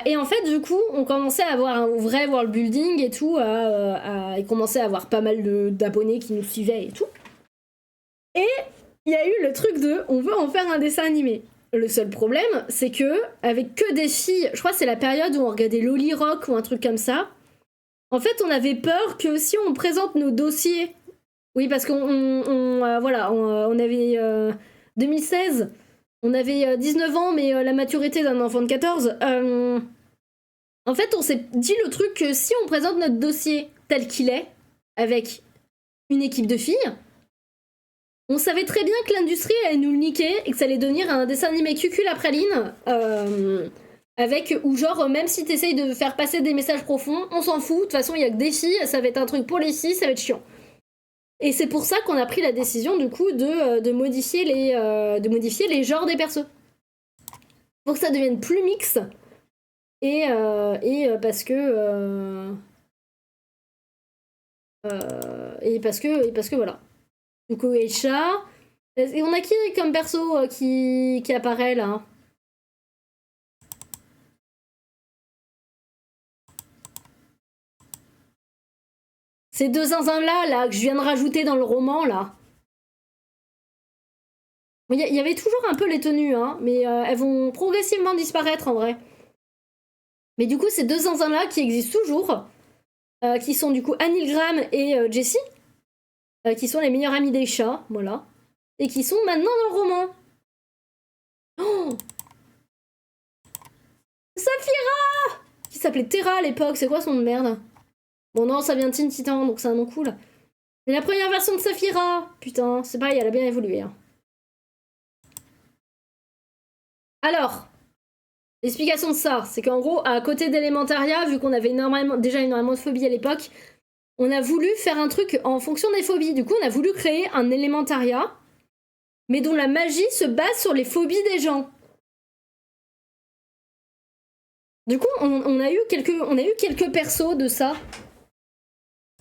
Et en fait, du coup, on commençait à avoir un vrai world building et tout, et commençait à avoir pas mal d'abonnés qui nous suivaient et tout. Et il y a eu le truc de on veut en faire un dessin animé. Le seul problème, c'est que, avec que des filles, je crois que c'est la période où on regardait Loli Rock ou un truc comme ça, en fait, on avait peur que si on présente nos dossiers, oui, parce qu'on avait 2016, on avait 19 ans, mais la maturité d'un enfant de 14. En fait, on s'est dit le truc que si on présente notre dossier tel qu'il est, avec une équipe de filles, on savait très bien que l'industrie allait nous le niquer et que ça allait devenir un dessin animé cucul à praline, ou genre, même si t'essayes de faire passer des messages profonds, on s'en fout, de toute façon, il y a que des filles, ça va être un truc pour les filles, ça va être chiant. Et c'est pour ça qu'on a pris la décision, du coup, de modifier les genres des persos. Pour que ça devienne plus mix, et parce que... et parce que voilà. Du coup, Eisha. Et on a qui comme perso qui apparaît là? Ces deux zinzins là que je viens de rajouter dans le roman là. Il y avait toujours un peu les tenues, hein, mais elles vont progressivement disparaître en vrai. Mais du coup, ces deux zinzins là qui existent toujours, qui sont du coup Anil Graham et Jessie, qui sont les meilleurs amis d'Eisha, voilà. Et qui sont maintenant dans le roman. Oh, Saphira, qui s'appelait Terra à l'époque, c'est quoi son nom de merde? Bon non, ça vient de Teen Titan, donc c'est un nom cool. C'est la première version de Saphira. Putain, c'est pareil, elle a bien évolué. Hein. Alors, l'explication de ça, c'est qu'en gros, à côté d'Elementaria, vu qu'on avait déjà énormément de phobies à l'époque, on a voulu faire un truc en fonction des phobies. Du coup, on a voulu créer un Elementaria, mais dont la magie se base sur les phobies des gens. Du coup, on a eu quelques persos de ça.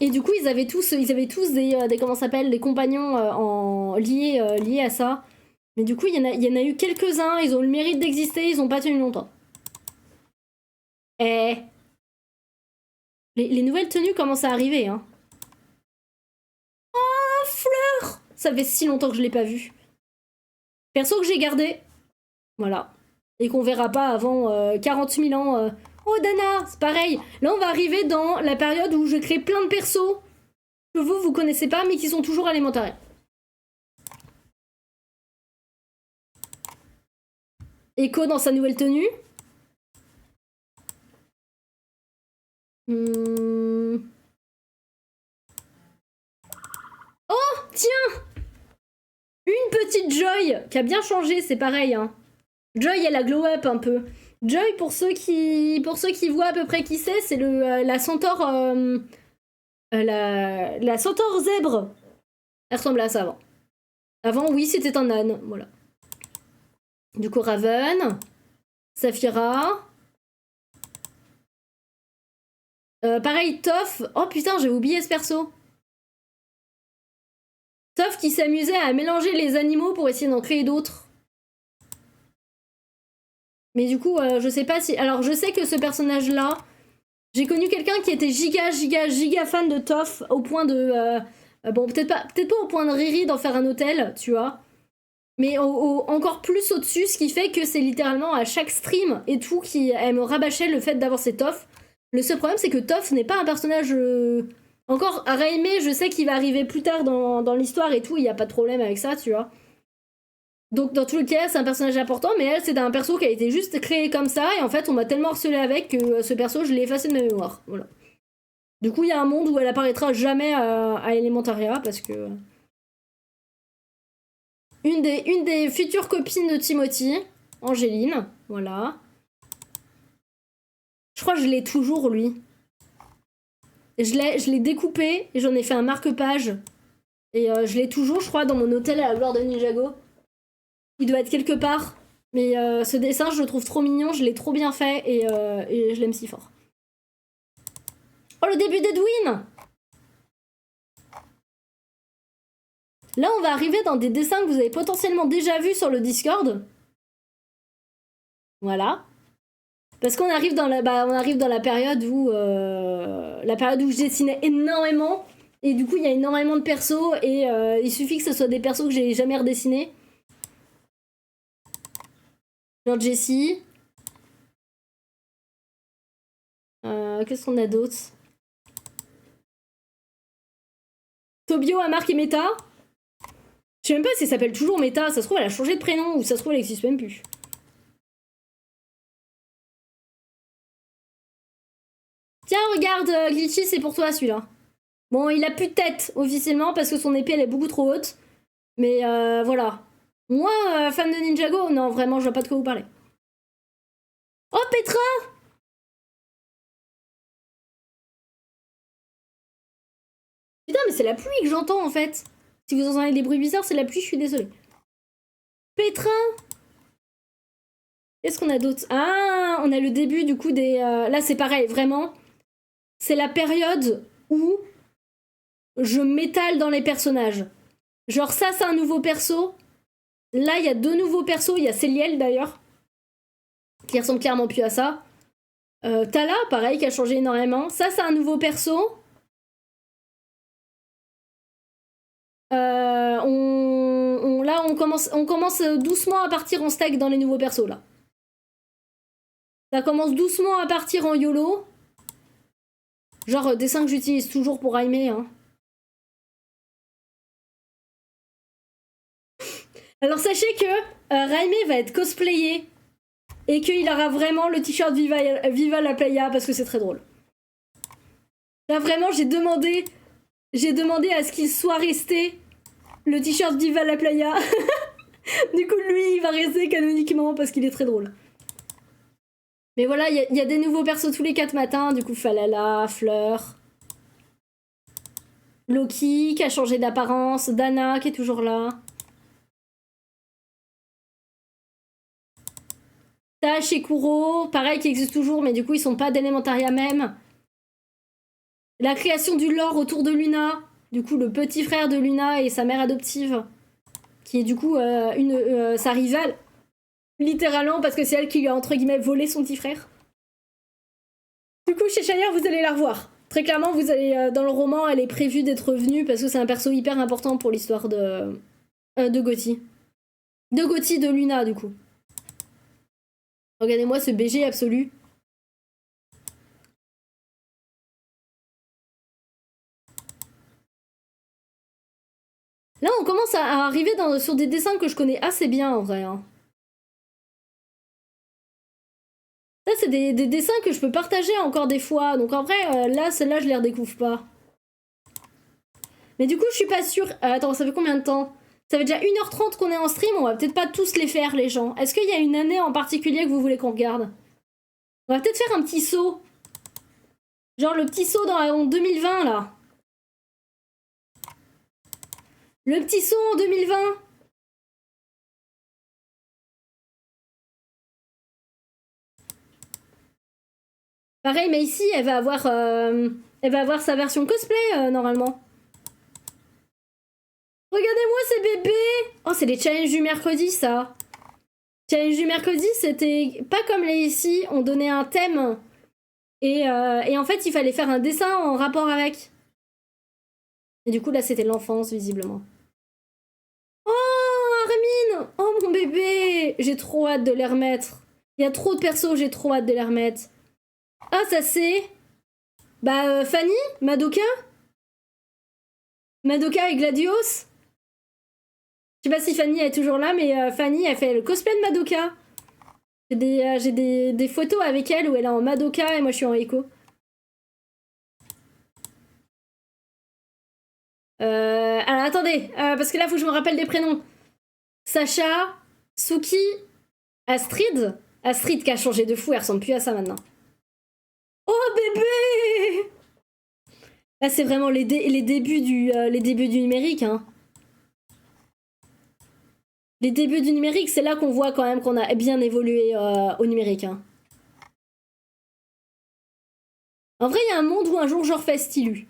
Et du coup, ils avaient tous des comment s'appelle, des compagnons liés à ça. Mais du coup, il y en a eu quelques-uns, ils ont le mérite d'exister, ils ont pas tenu longtemps. Eh. Les nouvelles tenues commencent à arriver, hein. Oh, Fleur! Ça fait si longtemps que je l'ai pas vue. Perso que j'ai gardé. Voilà. Et qu'on verra pas avant 40 000 ans. Oh, Dana, c'est pareil. Là, on va arriver dans la période où je crée plein de persos que vous connaissez pas, mais qui sont toujours alimentaires. Echo dans sa nouvelle tenue. Oh, tiens! Une petite Joy qui a bien changé, c'est pareil. Hein. Joy, elle a glow up un peu. Joy, pour ceux qui voient à peu près qui c'est la centaure... la centaure zèbre. Elle ressemblait à ça avant. Avant, oui, c'était un âne, voilà. Du coup, Raven, Saphira, Pareil, Toph. Oh putain, j'ai oublié ce perso. Toph qui s'amusait à mélanger les animaux pour essayer d'en créer d'autres. Mais du coup, je sais pas si... Alors, je sais que ce personnage-là, j'ai connu quelqu'un qui était giga fan de Toph, au point de... bon, peut-être pas au point de Riri d'en faire un hôtel, tu vois. Mais encore plus au-dessus, ce qui fait que c'est littéralement à chaque stream et tout elle me rabâchait le fait d'avoir ces Toph. Le seul problème, c'est que Toph n'est pas un personnage... Encore, à Raimé, je sais qu'il va arriver plus tard dans l'histoire et tout, il n'y a pas de problème avec ça, tu vois. Donc dans tous les cas, c'est un personnage important, mais elle, c'est un perso qui a été juste créé comme ça, et en fait, on m'a tellement harcelé avec que ce perso, je l'ai effacé de ma mémoire. Voilà. Du coup, il y a un monde où elle apparaîtra jamais à Elementaria, parce que... Une des futures copines de Timothy, Angéline, voilà. Je crois que je l'ai toujours, lui. Je l'ai découpé, et j'en ai fait un marque-page. Et je l'ai toujours, je crois, dans mon hôtel à la gloire de Ninjago. Il doit être quelque part. Mais ce dessin, je le trouve trop mignon, je l'ai trop bien fait, et je l'aime si fort. Oh, le début d'Edwin! Là, on va arriver dans des dessins que vous avez potentiellement déjà vus sur le Discord. Voilà. Parce qu'on arrive dans la période où je dessinais énormément. Et du coup, il y a énormément de persos. Et il suffit que ce soit des persos que j'ai jamais redessinés. Genre Jessie. Qu'est-ce qu'on a d'autre? Tobio, Amark et Meta. Je sais même pas si elle s'appelle toujours Meta. Ça se trouve, elle a changé de prénom. Ou ça se trouve, elle existe même plus. Tiens, regarde, Glitchy, c'est pour toi celui-là. Bon, il a plus de tête officiellement parce que son épée elle est beaucoup trop haute. Mais voilà. Moi, fan de Ninjago, non, vraiment, je vois pas de quoi vous parlez. Oh, Petra! Putain, mais c'est la pluie que j'entends en fait. Si vous entendez des bruits bizarres, c'est la pluie, je suis désolée. Petra! Qu'est-ce qu'on a d'autre? Ah, on a le début du coup des... Là, c'est pareil, vraiment. C'est la période où je m'étale dans les personnages. Genre ça, c'est un nouveau perso. Là, il y a deux nouveaux persos. Il y a Céliel d'ailleurs, qui ressemble clairement plus à ça. Tala, pareil, qui a changé énormément. Ça, c'est un nouveau perso. Là, on commence doucement à partir en steak dans les nouveaux persos, là. Ça commence doucement à partir en YOLO. Genre, dessin que j'utilise toujours pour Aimé, hein. Alors, sachez que Raimé va être cosplayé et qu'il aura vraiment le t-shirt Viva la Playa parce que c'est très drôle. Là, vraiment, j'ai demandé à ce qu'il soit resté le t-shirt Viva la Playa. Du coup, lui, il va rester canoniquement parce qu'il est très drôle. Mais voilà, il y a des nouveaux persos tous les 4 matins. Du coup, Falala, Fleur, Loki qui a changé d'apparence, Dana qui est toujours là. Tash et Kuro, pareil, qui existent toujours, mais du coup, ils sont pas d'Elementaria même. La création du lore autour de Luna. Du coup, le petit frère de Luna et sa mère adoptive. Qui est du coup sa rivale. Littéralement, parce que c'est elle qui lui a, entre guillemets, volé son petit frère. Du coup, chez Shire, vous allez la revoir. Très clairement, vous allez dans le roman, elle est prévue d'être revenue parce que c'est un perso hyper important pour l'histoire de Gothi. De Luna, du coup. Regardez-moi ce BG absolu. Là, on commence à arriver sur des dessins que je connais assez bien, en vrai. Hein. Là, c'est des dessins que je peux partager encore des fois. Donc en vrai, là, celles-là, je les redécouvre pas. Mais du coup, je suis pas sûre... attends, ça fait combien de temps? Ça fait déjà 1h30 qu'on est en stream, on va peut-être pas tous les faire, les gens. Est-ce qu'il y a une année en particulier que vous voulez qu'on regarde? On va peut-être faire un petit saut. Genre le petit saut en 2020, là. Le petit saut en 2020. Pareil, mais ici, elle va avoir sa version cosplay, normalement. Regardez-moi ces bébés! Oh, c'est les challenges du mercredi, ça. Challenge du mercredi, c'était pas comme les ici, on donnait un thème. Et en fait, il fallait faire un dessin en rapport avec. Et du coup, là, c'était l'enfance, visiblement. Oh, Armin! Oh, mon bébé! J'ai trop hâte de les remettre. Il y a trop de persos, j'ai trop hâte de les remettre. Ah, ça c'est... Bah, Fanny? Madoka? Madoka et Gladios? Je sais pas si Fanny est toujours là, mais Fanny, elle fait le cosplay de Madoka. J'ai des photos avec elle où elle est en Madoka et moi je suis en Echo. Alors attendez, parce que là faut que je me rappelle des prénoms. Sacha, Suki, Astrid. Astrid qui a changé de fou, elle ressemble plus à ça maintenant. Oh bébé! Là c'est vraiment les débuts du numérique. Hein. Les débuts du numérique, c'est là qu'on voit quand même qu'on a bien évolué au numérique. Hein. En vrai, il y a un monde où un jour je refais stylu.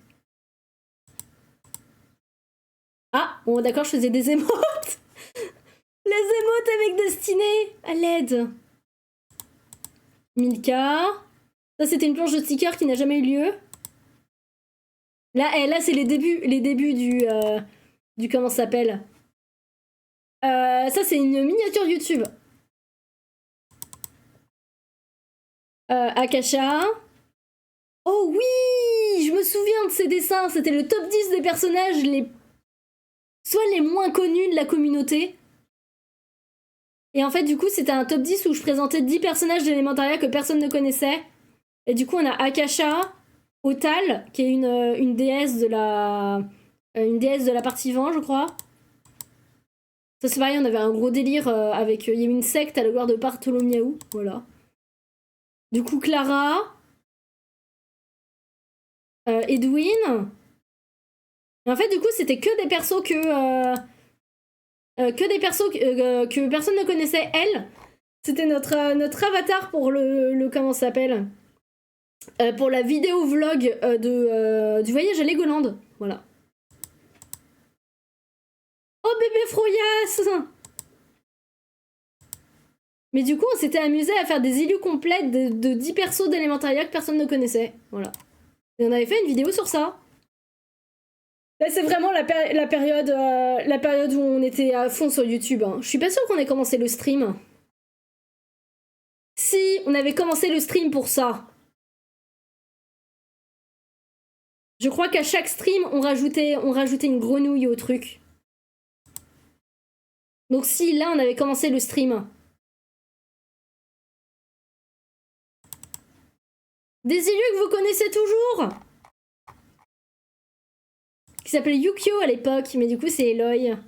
Ah, bon d'accord, je faisais des émotes. Les émotes avec Destiné, à l'aide. Milka. Ça, c'était une planche de sticker qui n'a jamais eu lieu. Là c'est les débuts du comment ça s'appelle. Ça, c'est une miniature YouTube. Akasha. Oh oui, je me souviens de ces dessins. C'était le top 10 des personnages soit les moins connus de la communauté. Et en fait, du coup, c'était un top 10 où je présentais 10 personnages d'Elementaria que personne ne connaissait. Et du coup, on a Akasha, Otal, qui est une déesse de la partie vent, je crois. Ça, c'est pareil, on avait un gros délire avec... Il y avait une secte à la gloire de Bartholomew, voilà. Du coup, Clara... Edwin... Et en fait, du coup, c'était que des persos que personne ne connaissait. Elle, c'était notre avatar pour le comment ça s'appelle pour la vidéo vlog du voyage à Legoland. Voilà. Oh bébé Froyas! Mais du coup, on s'était amusé à faire des illus complètes de 10 persos d'Elementaria que personne ne connaissait. Voilà. Et on avait fait une vidéo sur ça. Là, c'est vraiment la période où on était à fond sur YouTube. Hein. Je suis pas sûre qu'on ait commencé le stream. Si, on avait commencé le stream pour ça. Je crois qu'à chaque stream, on rajoutait une grenouille au truc. Donc si, là, on avait commencé le stream. Des élus que vous connaissez toujours, qui s'appelait Yukio à l'époque, mais du coup c'est Eloy.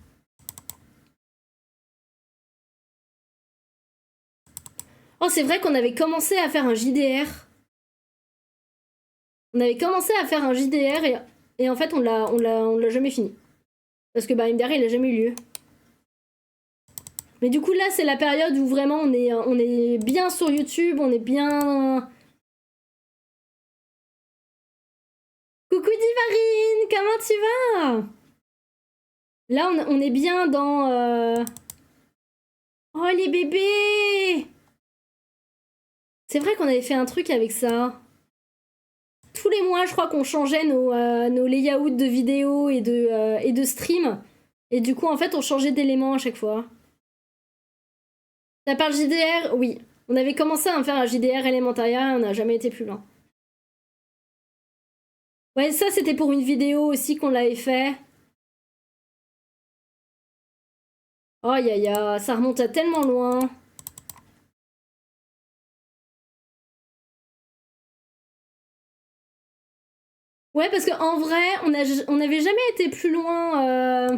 Oh, c'est vrai qu'on avait commencé à faire un JDR. On avait commencé à faire un JDR et en fait on l'a jamais fini. Parce que bah MDR il a jamais eu lieu. Mais du coup là c'est la période où vraiment on est bien sur YouTube, on est bien... Coucou Divarine, comment tu vas? Là on est bien dans... Oh les bébés! C'est vrai qu'on avait fait un truc avec ça. Tous les mois, je crois qu'on changeait nos layouts de vidéos et de stream. Et du coup, en fait, on changeait d'éléments à chaque fois. Ça parle JDR? Oui. On avait commencé à faire un JDR Elementaria et on n'a jamais été plus loin. Ouais, ça, c'était pour une vidéo aussi qu'on l'avait fait. Oh, ça remonte à tellement loin. Ouais, parce qu'en vrai, on n'avait jamais été plus loin.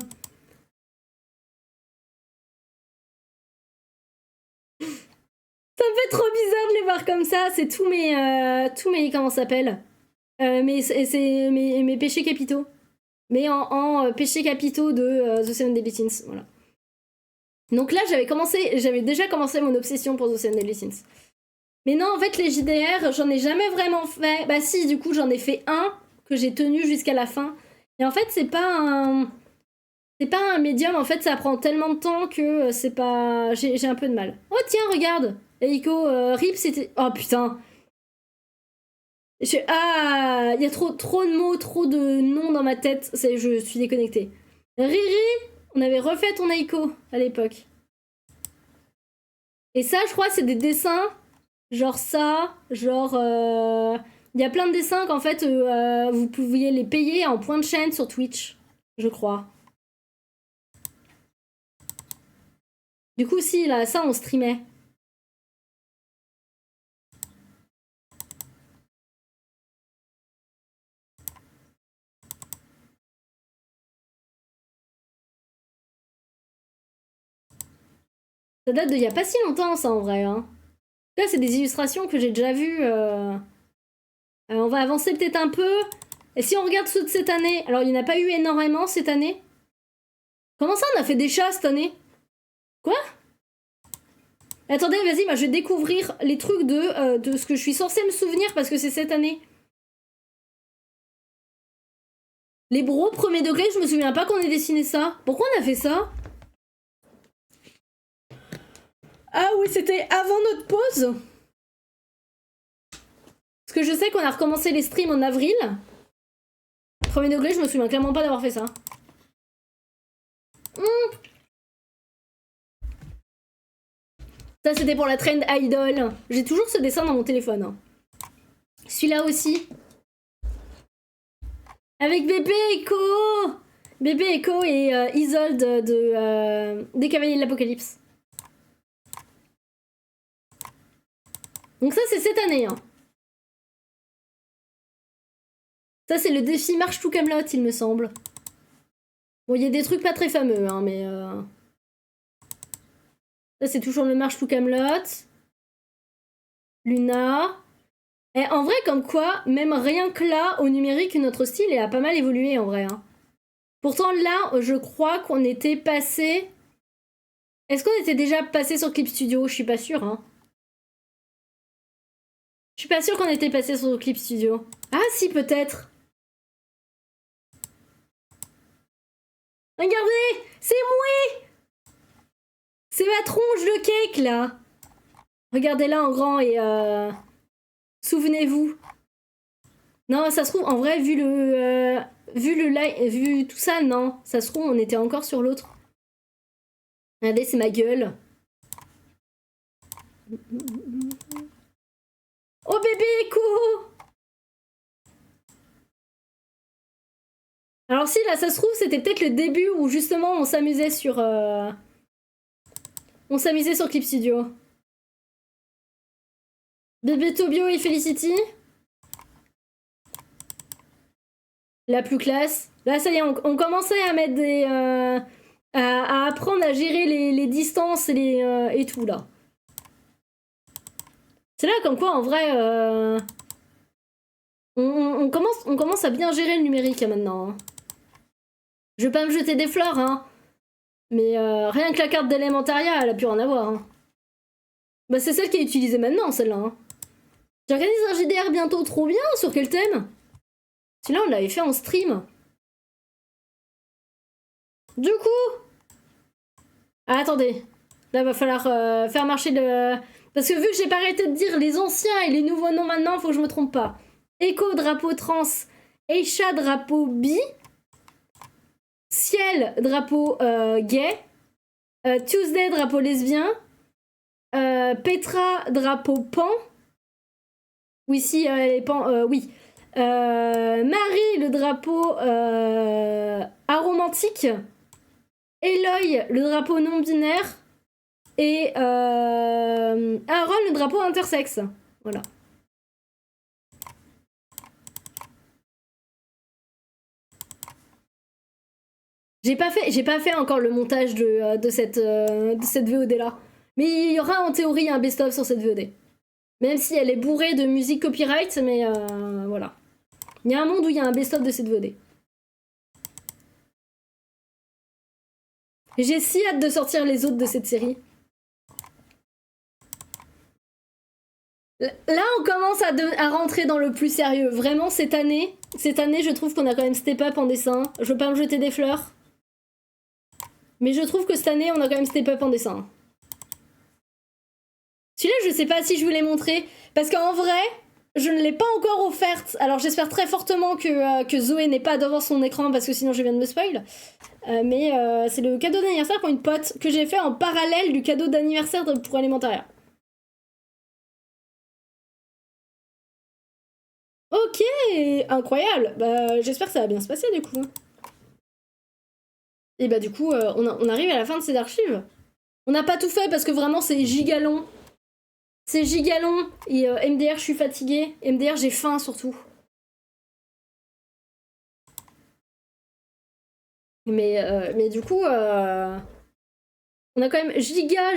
Ça me fait trop bizarre de les voir comme ça. C'est tous mes comment ça s'appelle mes péchés capitaux. Mais en péchés capitaux de The Seven Deadly Sins. Voilà. Donc là, j'avais déjà commencé mon obsession pour The Seven Deadly Sins. Mais non, en fait, les JDR, j'en ai jamais vraiment fait. Bah si, du coup, j'en ai fait un que j'ai tenu jusqu'à la fin. Et en fait, c'est pas un... C'est pas un médium, en fait, ça prend tellement de temps que c'est pas... J'ai un peu de mal. Oh tiens, regarde Eiko, RIP, c'était... Oh putain. Ah, il y a trop de mots, trop de noms dans ma tête. Je suis déconnectée. Riri, on avait refait ton Eiko à l'époque. Et ça, je crois, c'est des dessins. Genre ça, genre... Il y a plein de dessins qu'en fait, vous pouviez les payer en points de chaîne sur Twitch, je crois. Du coup, si, là, ça, on streamait. Ça date d'il y a pas si longtemps, ça, en vrai. Hein. Là, c'est des illustrations que j'ai déjà vues. On va avancer peut-être un peu. Et si on regarde ceux de cette année, alors il n'y en a pas eu énormément cette année. Comment ça, on a fait des chats cette année? Quoi? Attendez, vas-y, moi je vais découvrir les trucs de ce que je suis censée me souvenir parce que c'est cette année. Les bros, premier degré, je me souviens pas qu'on ait dessiné ça. Pourquoi on a fait ça? Ah oui, c'était avant notre pause. Parce que je sais qu'on a recommencé les streams en avril. Premier degré, je me souviens clairement pas d'avoir fait ça. Ça, c'était pour la trend idol. J'ai toujours ce dessin dans mon téléphone. Hein. Celui-là aussi. Avec Bébé Echo. Bébé Echo et Isolde des Cavaliers de l'Apocalypse. Donc ça, c'est cette année. Hein. Ça, c'est le défi Marche tout Camelot, il me semble. Bon, il y a des trucs pas très fameux, hein, mais... Ça, c'est toujours le Marche tout Camelot. Luna. Et en vrai, comme quoi, même rien que là, au numérique, notre style il a pas mal évolué, en vrai. Hein. Pourtant, là, je crois qu'on était passé... Est-ce qu'on était déjà passé sur Clip Studio? Je suis pas sûre, hein. Je suis pas sûre qu'on était passé sur Clip Studio. Ah si, peut-être. Regardez, c'est moi. C'est ma tronche de cake, là. Regardez-la en grand et... Souvenez-vous. Non, ça se trouve, en vrai, vu le live, vu tout ça, non. Ça se trouve, on était encore sur l'autre. Regardez, c'est ma gueule. Oh bébé, écho. Alors si, là, ça se trouve, c'était peut-être le début où justement on s'amusait sur... On s'amusait sur Clip Studio. Bébé Tobio et Felicity. La plus classe. Là, ça y est, on commençait à mettre des... à apprendre à gérer les distances et tout, là. C'est là comme quoi, en vrai... on commence à bien gérer le numérique, maintenant. Hein. Je vais pas me jeter des fleurs, hein. Mais rien que la carte d'élémentaria, elle a pu en avoir. Hein. Bah c'est celle qui est utilisée maintenant, celle-là. Hein. J'organise un JDR bientôt, trop bien, sur quel thème? Celui-là, on l'avait fait en stream. Du coup... Ah, attendez. Là, va falloir faire marcher le... Parce que vu que j'ai pas arrêté de dire les anciens et les nouveaux noms maintenant, faut que je me trompe pas. Echo, drapeau trans. Eisha, drapeau bi. Ciel, drapeau gay. Tuesday, drapeau lesbien. Petra, drapeau pan. Oui, si, les pan, oui. Marie, le drapeau aromantique. Eloy, le drapeau non-binaire. Et Aaron, le drapeau intersexe. Voilà. J'ai pas fait encore le montage de cette VOD là. Mais il y aura en théorie un best-of sur cette VOD. Même si elle est bourrée de musique copyright, mais voilà. Il y a un monde où il y a un best-of de cette VOD. J'ai si hâte de sortir les autres de cette série. Là, on commence à rentrer dans le plus sérieux. Vraiment, cette année, je trouve qu'on a quand même step up en dessin. Je veux pas me jeter des fleurs. Mais je trouve que cette année, on a quand même step up en dessin. Celui-là, je sais pas si je vous l'ai montré. Parce qu'en vrai, je ne l'ai pas encore offerte. Alors, j'espère très fortement que Zoé n'ait pas devant son écran, parce que sinon, je viens de me spoil. Mais c'est le cadeau d'anniversaire pour une pote que j'ai fait en parallèle du cadeau d'anniversaire pour Elementaria. Ok, incroyable. Bah, j'espère que ça va bien se passer du coup. Et bah du coup, on arrive à la fin de ces archives. On n'a pas tout fait parce que vraiment c'est giga long. C'est giga long. Et MDR, je suis fatiguée. MDR, j'ai faim surtout. Mais du coup, on a quand même giga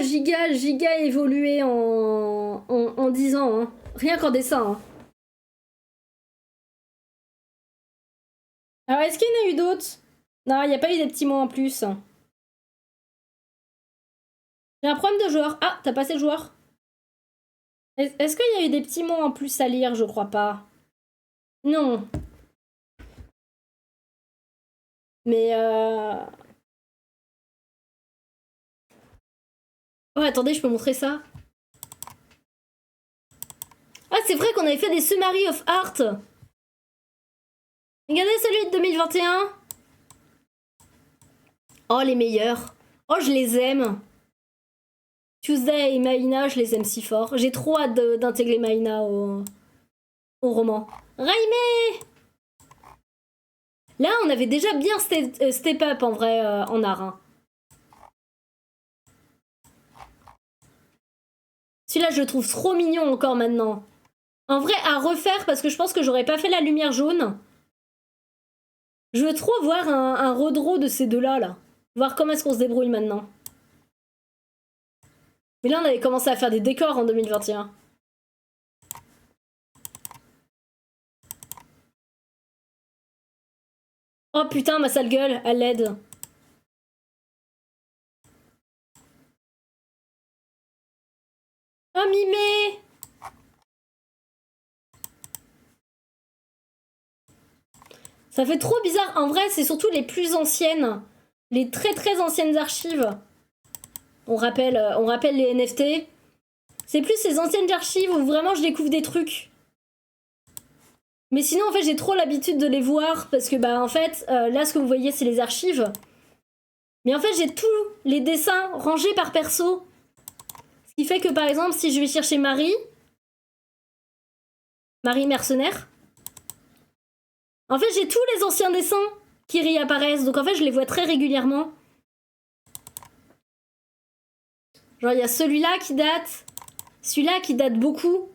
évolué en 10 ans. Hein. Rien qu'en dessin. Hein. Alors, est-ce qu'il y en a eu d'autres? Non, il n'y a pas eu des petits mots en plus. J'ai un problème de joueur. Ah, t'as passé le joueur. Est-ce qu'il y a eu des petits mots en plus à lire? Je crois pas. Non. Mais oh, attendez, je peux montrer ça. Ah, c'est vrai qu'on avait fait des Summary of Art. Regardez celui de 2021. Oh, les meilleurs. Oh, je les aime. Tuesday et Maïna, je les aime si fort. J'ai trop hâte d'intégrer Maïna au roman. Raimé! Là, on avait déjà bien step up en vrai en art. Hein. Celui-là, je le trouve trop mignon encore maintenant. En vrai, à refaire parce que je pense que j'aurais pas fait la lumière jaune. Je veux trop voir un redraw de ces deux-là, là. Voir comment est-ce qu'on se débrouille maintenant. Mais là, on avait commencé à faire des décors en 2021. Oh putain, ma sale gueule, à l'aide. Oh, Mimé! Ça fait trop bizarre. En vrai, c'est surtout les plus anciennes. Les très anciennes archives. On rappelle les NFT. C'est plus ces anciennes archives où vraiment je découvre des trucs. Mais sinon, en fait, j'ai trop l'habitude de les voir parce que, bah, en fait, là, ce que vous voyez, c'est les archives. Mais en fait, j'ai tous les dessins rangés par perso. Ce qui fait que, par exemple, si je vais chercher Marie mercenaire, en fait, j'ai tous les anciens dessins qui réapparaissent. Donc, en fait, je les vois très régulièrement. Genre, il y a celui-là qui date. Celui-là qui date beaucoup.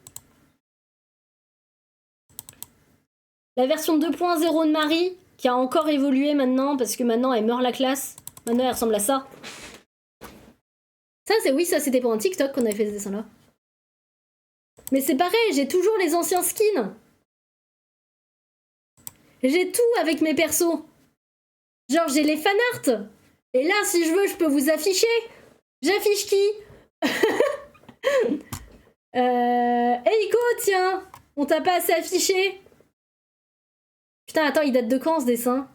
La version 2.0 de Marie, qui a encore évolué maintenant, parce que maintenant, elle meurt la classe. Maintenant, elle ressemble à ça. Ça, c'est oui, ça, c'était pour un TikTok qu'on avait fait ce dessin-là. Mais c'est pareil, j'ai toujours les anciens skins. J'ai tout avec mes persos. Genre, j'ai les fanarts. Et là, si je veux, je peux vous afficher. J'affiche qui Eiko, tiens. On t'a pas assez affiché. Putain, attends, il date de quand ce dessin?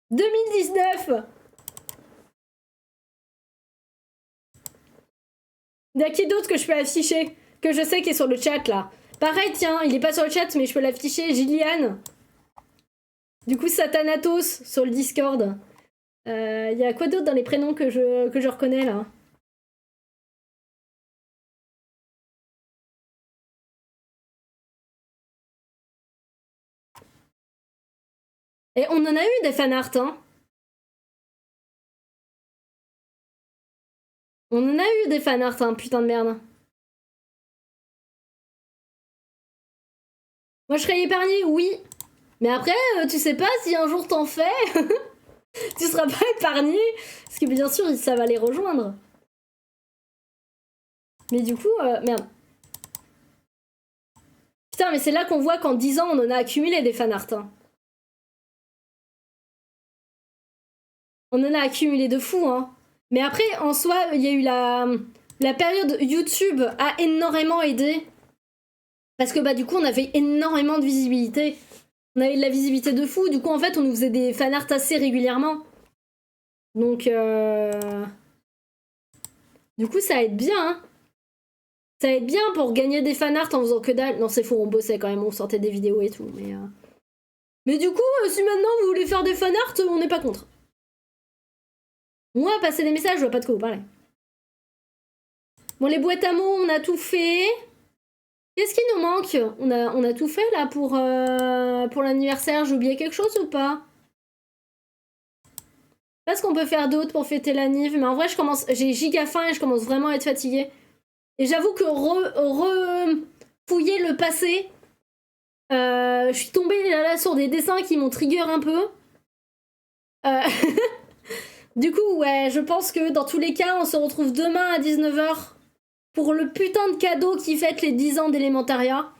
« 2019 !» Il y a qui d'autre que je peux afficher? Que je sais qui est sur le chat là. Pareil, tiens, il est pas sur le chat, mais je peux l'afficher. Gillian. Du coup, Satanatos sur le Discord. Il y a quoi d'autre dans les prénoms que je reconnais là? Et on en a eu des fanarts, hein. On en a eu des fanarts, hein, putain de merde. Moi, je serais épargnée, oui. Mais après, tu sais pas si un jour t'en fais, tu seras pas épargné. Parce que bien sûr, ça va les rejoindre. Mais du coup, merde. Putain, mais c'est là qu'on voit qu'en 10 ans, on en a accumulé des fanarts. Hein. On en a accumulé de fou, hein. Mais après, en soi, il y a eu la période YouTube a énormément aidé. Parce que bah du coup, on avait énormément de visibilité. On avait de la visibilité de fou. Du coup, en fait, on nous faisait des fanarts assez régulièrement. Donc, du coup, ça aide bien, hein. Ça aide bien pour gagner des fanarts en faisant que dalle. Non, c'est faux, on bossait quand même, on sortait des vidéos et tout. Mais du coup, si maintenant vous voulez faire des fanarts, on n'est pas contre. Moi, passer des messages, je vois pas de quoi vous parlez. Bon, les boîtes à mots, on a tout fait. Qu'est-ce qui nous manque? On a tout fait là pour l'anniversaire. J'ai oublié quelque chose ou pas? Qu'est-ce qu'on peut faire d'autre pour fêter l'anniv? Mais en vrai, j'ai giga faim et je commence vraiment à être fatiguée. Et j'avoue que fouiller le passé, je suis tombée là sur des dessins qui m'ont trigger un peu. Du coup, ouais, je pense que dans tous les cas, on se retrouve demain à 19h pour le putain de cadeau qui fête les 10 ans d'Élémentaria.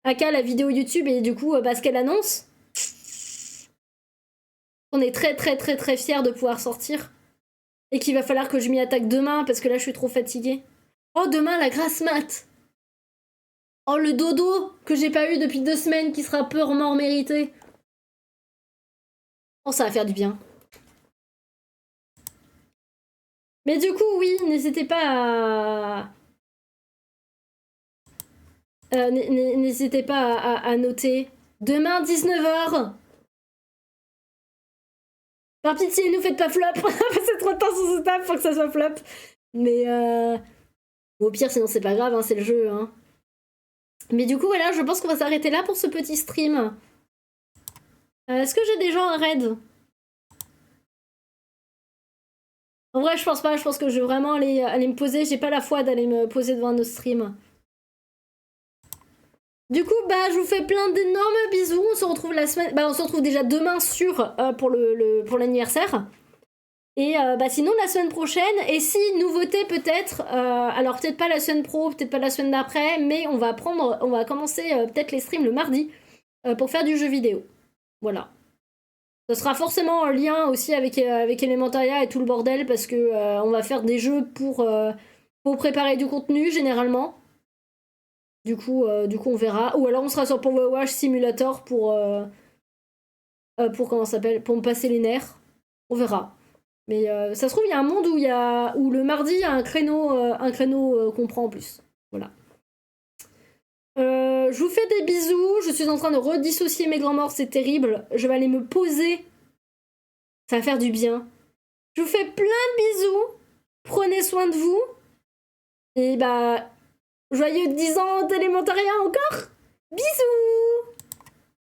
Aka, la vidéo YouTube, et du coup, ce qu'elle annonce. On est très très très très fiers de pouvoir sortir. Et qu'il va falloir que je m'y attaque demain parce que là, je suis trop fatiguée. Oh, demain, la grasse mat. Oh, le dodo que j'ai pas eu depuis 2 semaines qui sera purement mérité. Oh, ça va faire du bien. Mais du coup, oui, n'hésitez pas à... n'hésitez pas à noter. Demain, 19h. Par pitié, nous faites pas flop. On a passé trop de temps sur ce table pour que ça soit flop. Mais au pire, sinon c'est pas grave, hein, c'est le jeu. Hein. Mais du coup, voilà, je pense qu'on va s'arrêter là pour ce petit stream. Est-ce que j'ai des gens à raid? En vrai, je pense pas. Je pense que je vais vraiment aller me poser. J'ai pas la foi d'aller me poser devant nos streams. Du coup, bah, je vous fais plein d'énormes bisous. On se retrouve la semaine... Bah, on se retrouve déjà demain sûr pour l'anniversaire. Et bah, sinon, la semaine prochaine. Et si, nouveauté peut-être... alors, peut-être pas la semaine pro, peut-être pas la semaine d'après. Mais on va commencer peut-être les streams le mardi. Pour faire du jeu vidéo. Voilà. Ça sera forcément en lien aussi avec Elementaria et tout le bordel. Parce que on va faire des jeux pour préparer du contenu, généralement. Du coup, on verra. Ou alors on sera sur Power Simulator pour comment ça s'appelle, pour me passer les nerfs. On verra. Mais ça se trouve, il y a un monde où le mardi, il y a un créneau qu'on prend en plus. Voilà. Je vous fais des bisous. Je suis en train de redissocier mes grands morts, c'est terrible. Je vais aller me poser. Ça va faire du bien. Je vous fais plein de bisous. Prenez soin de vous. Et bah... Joyeux 10 ans d'élémentaria encore. Bisous.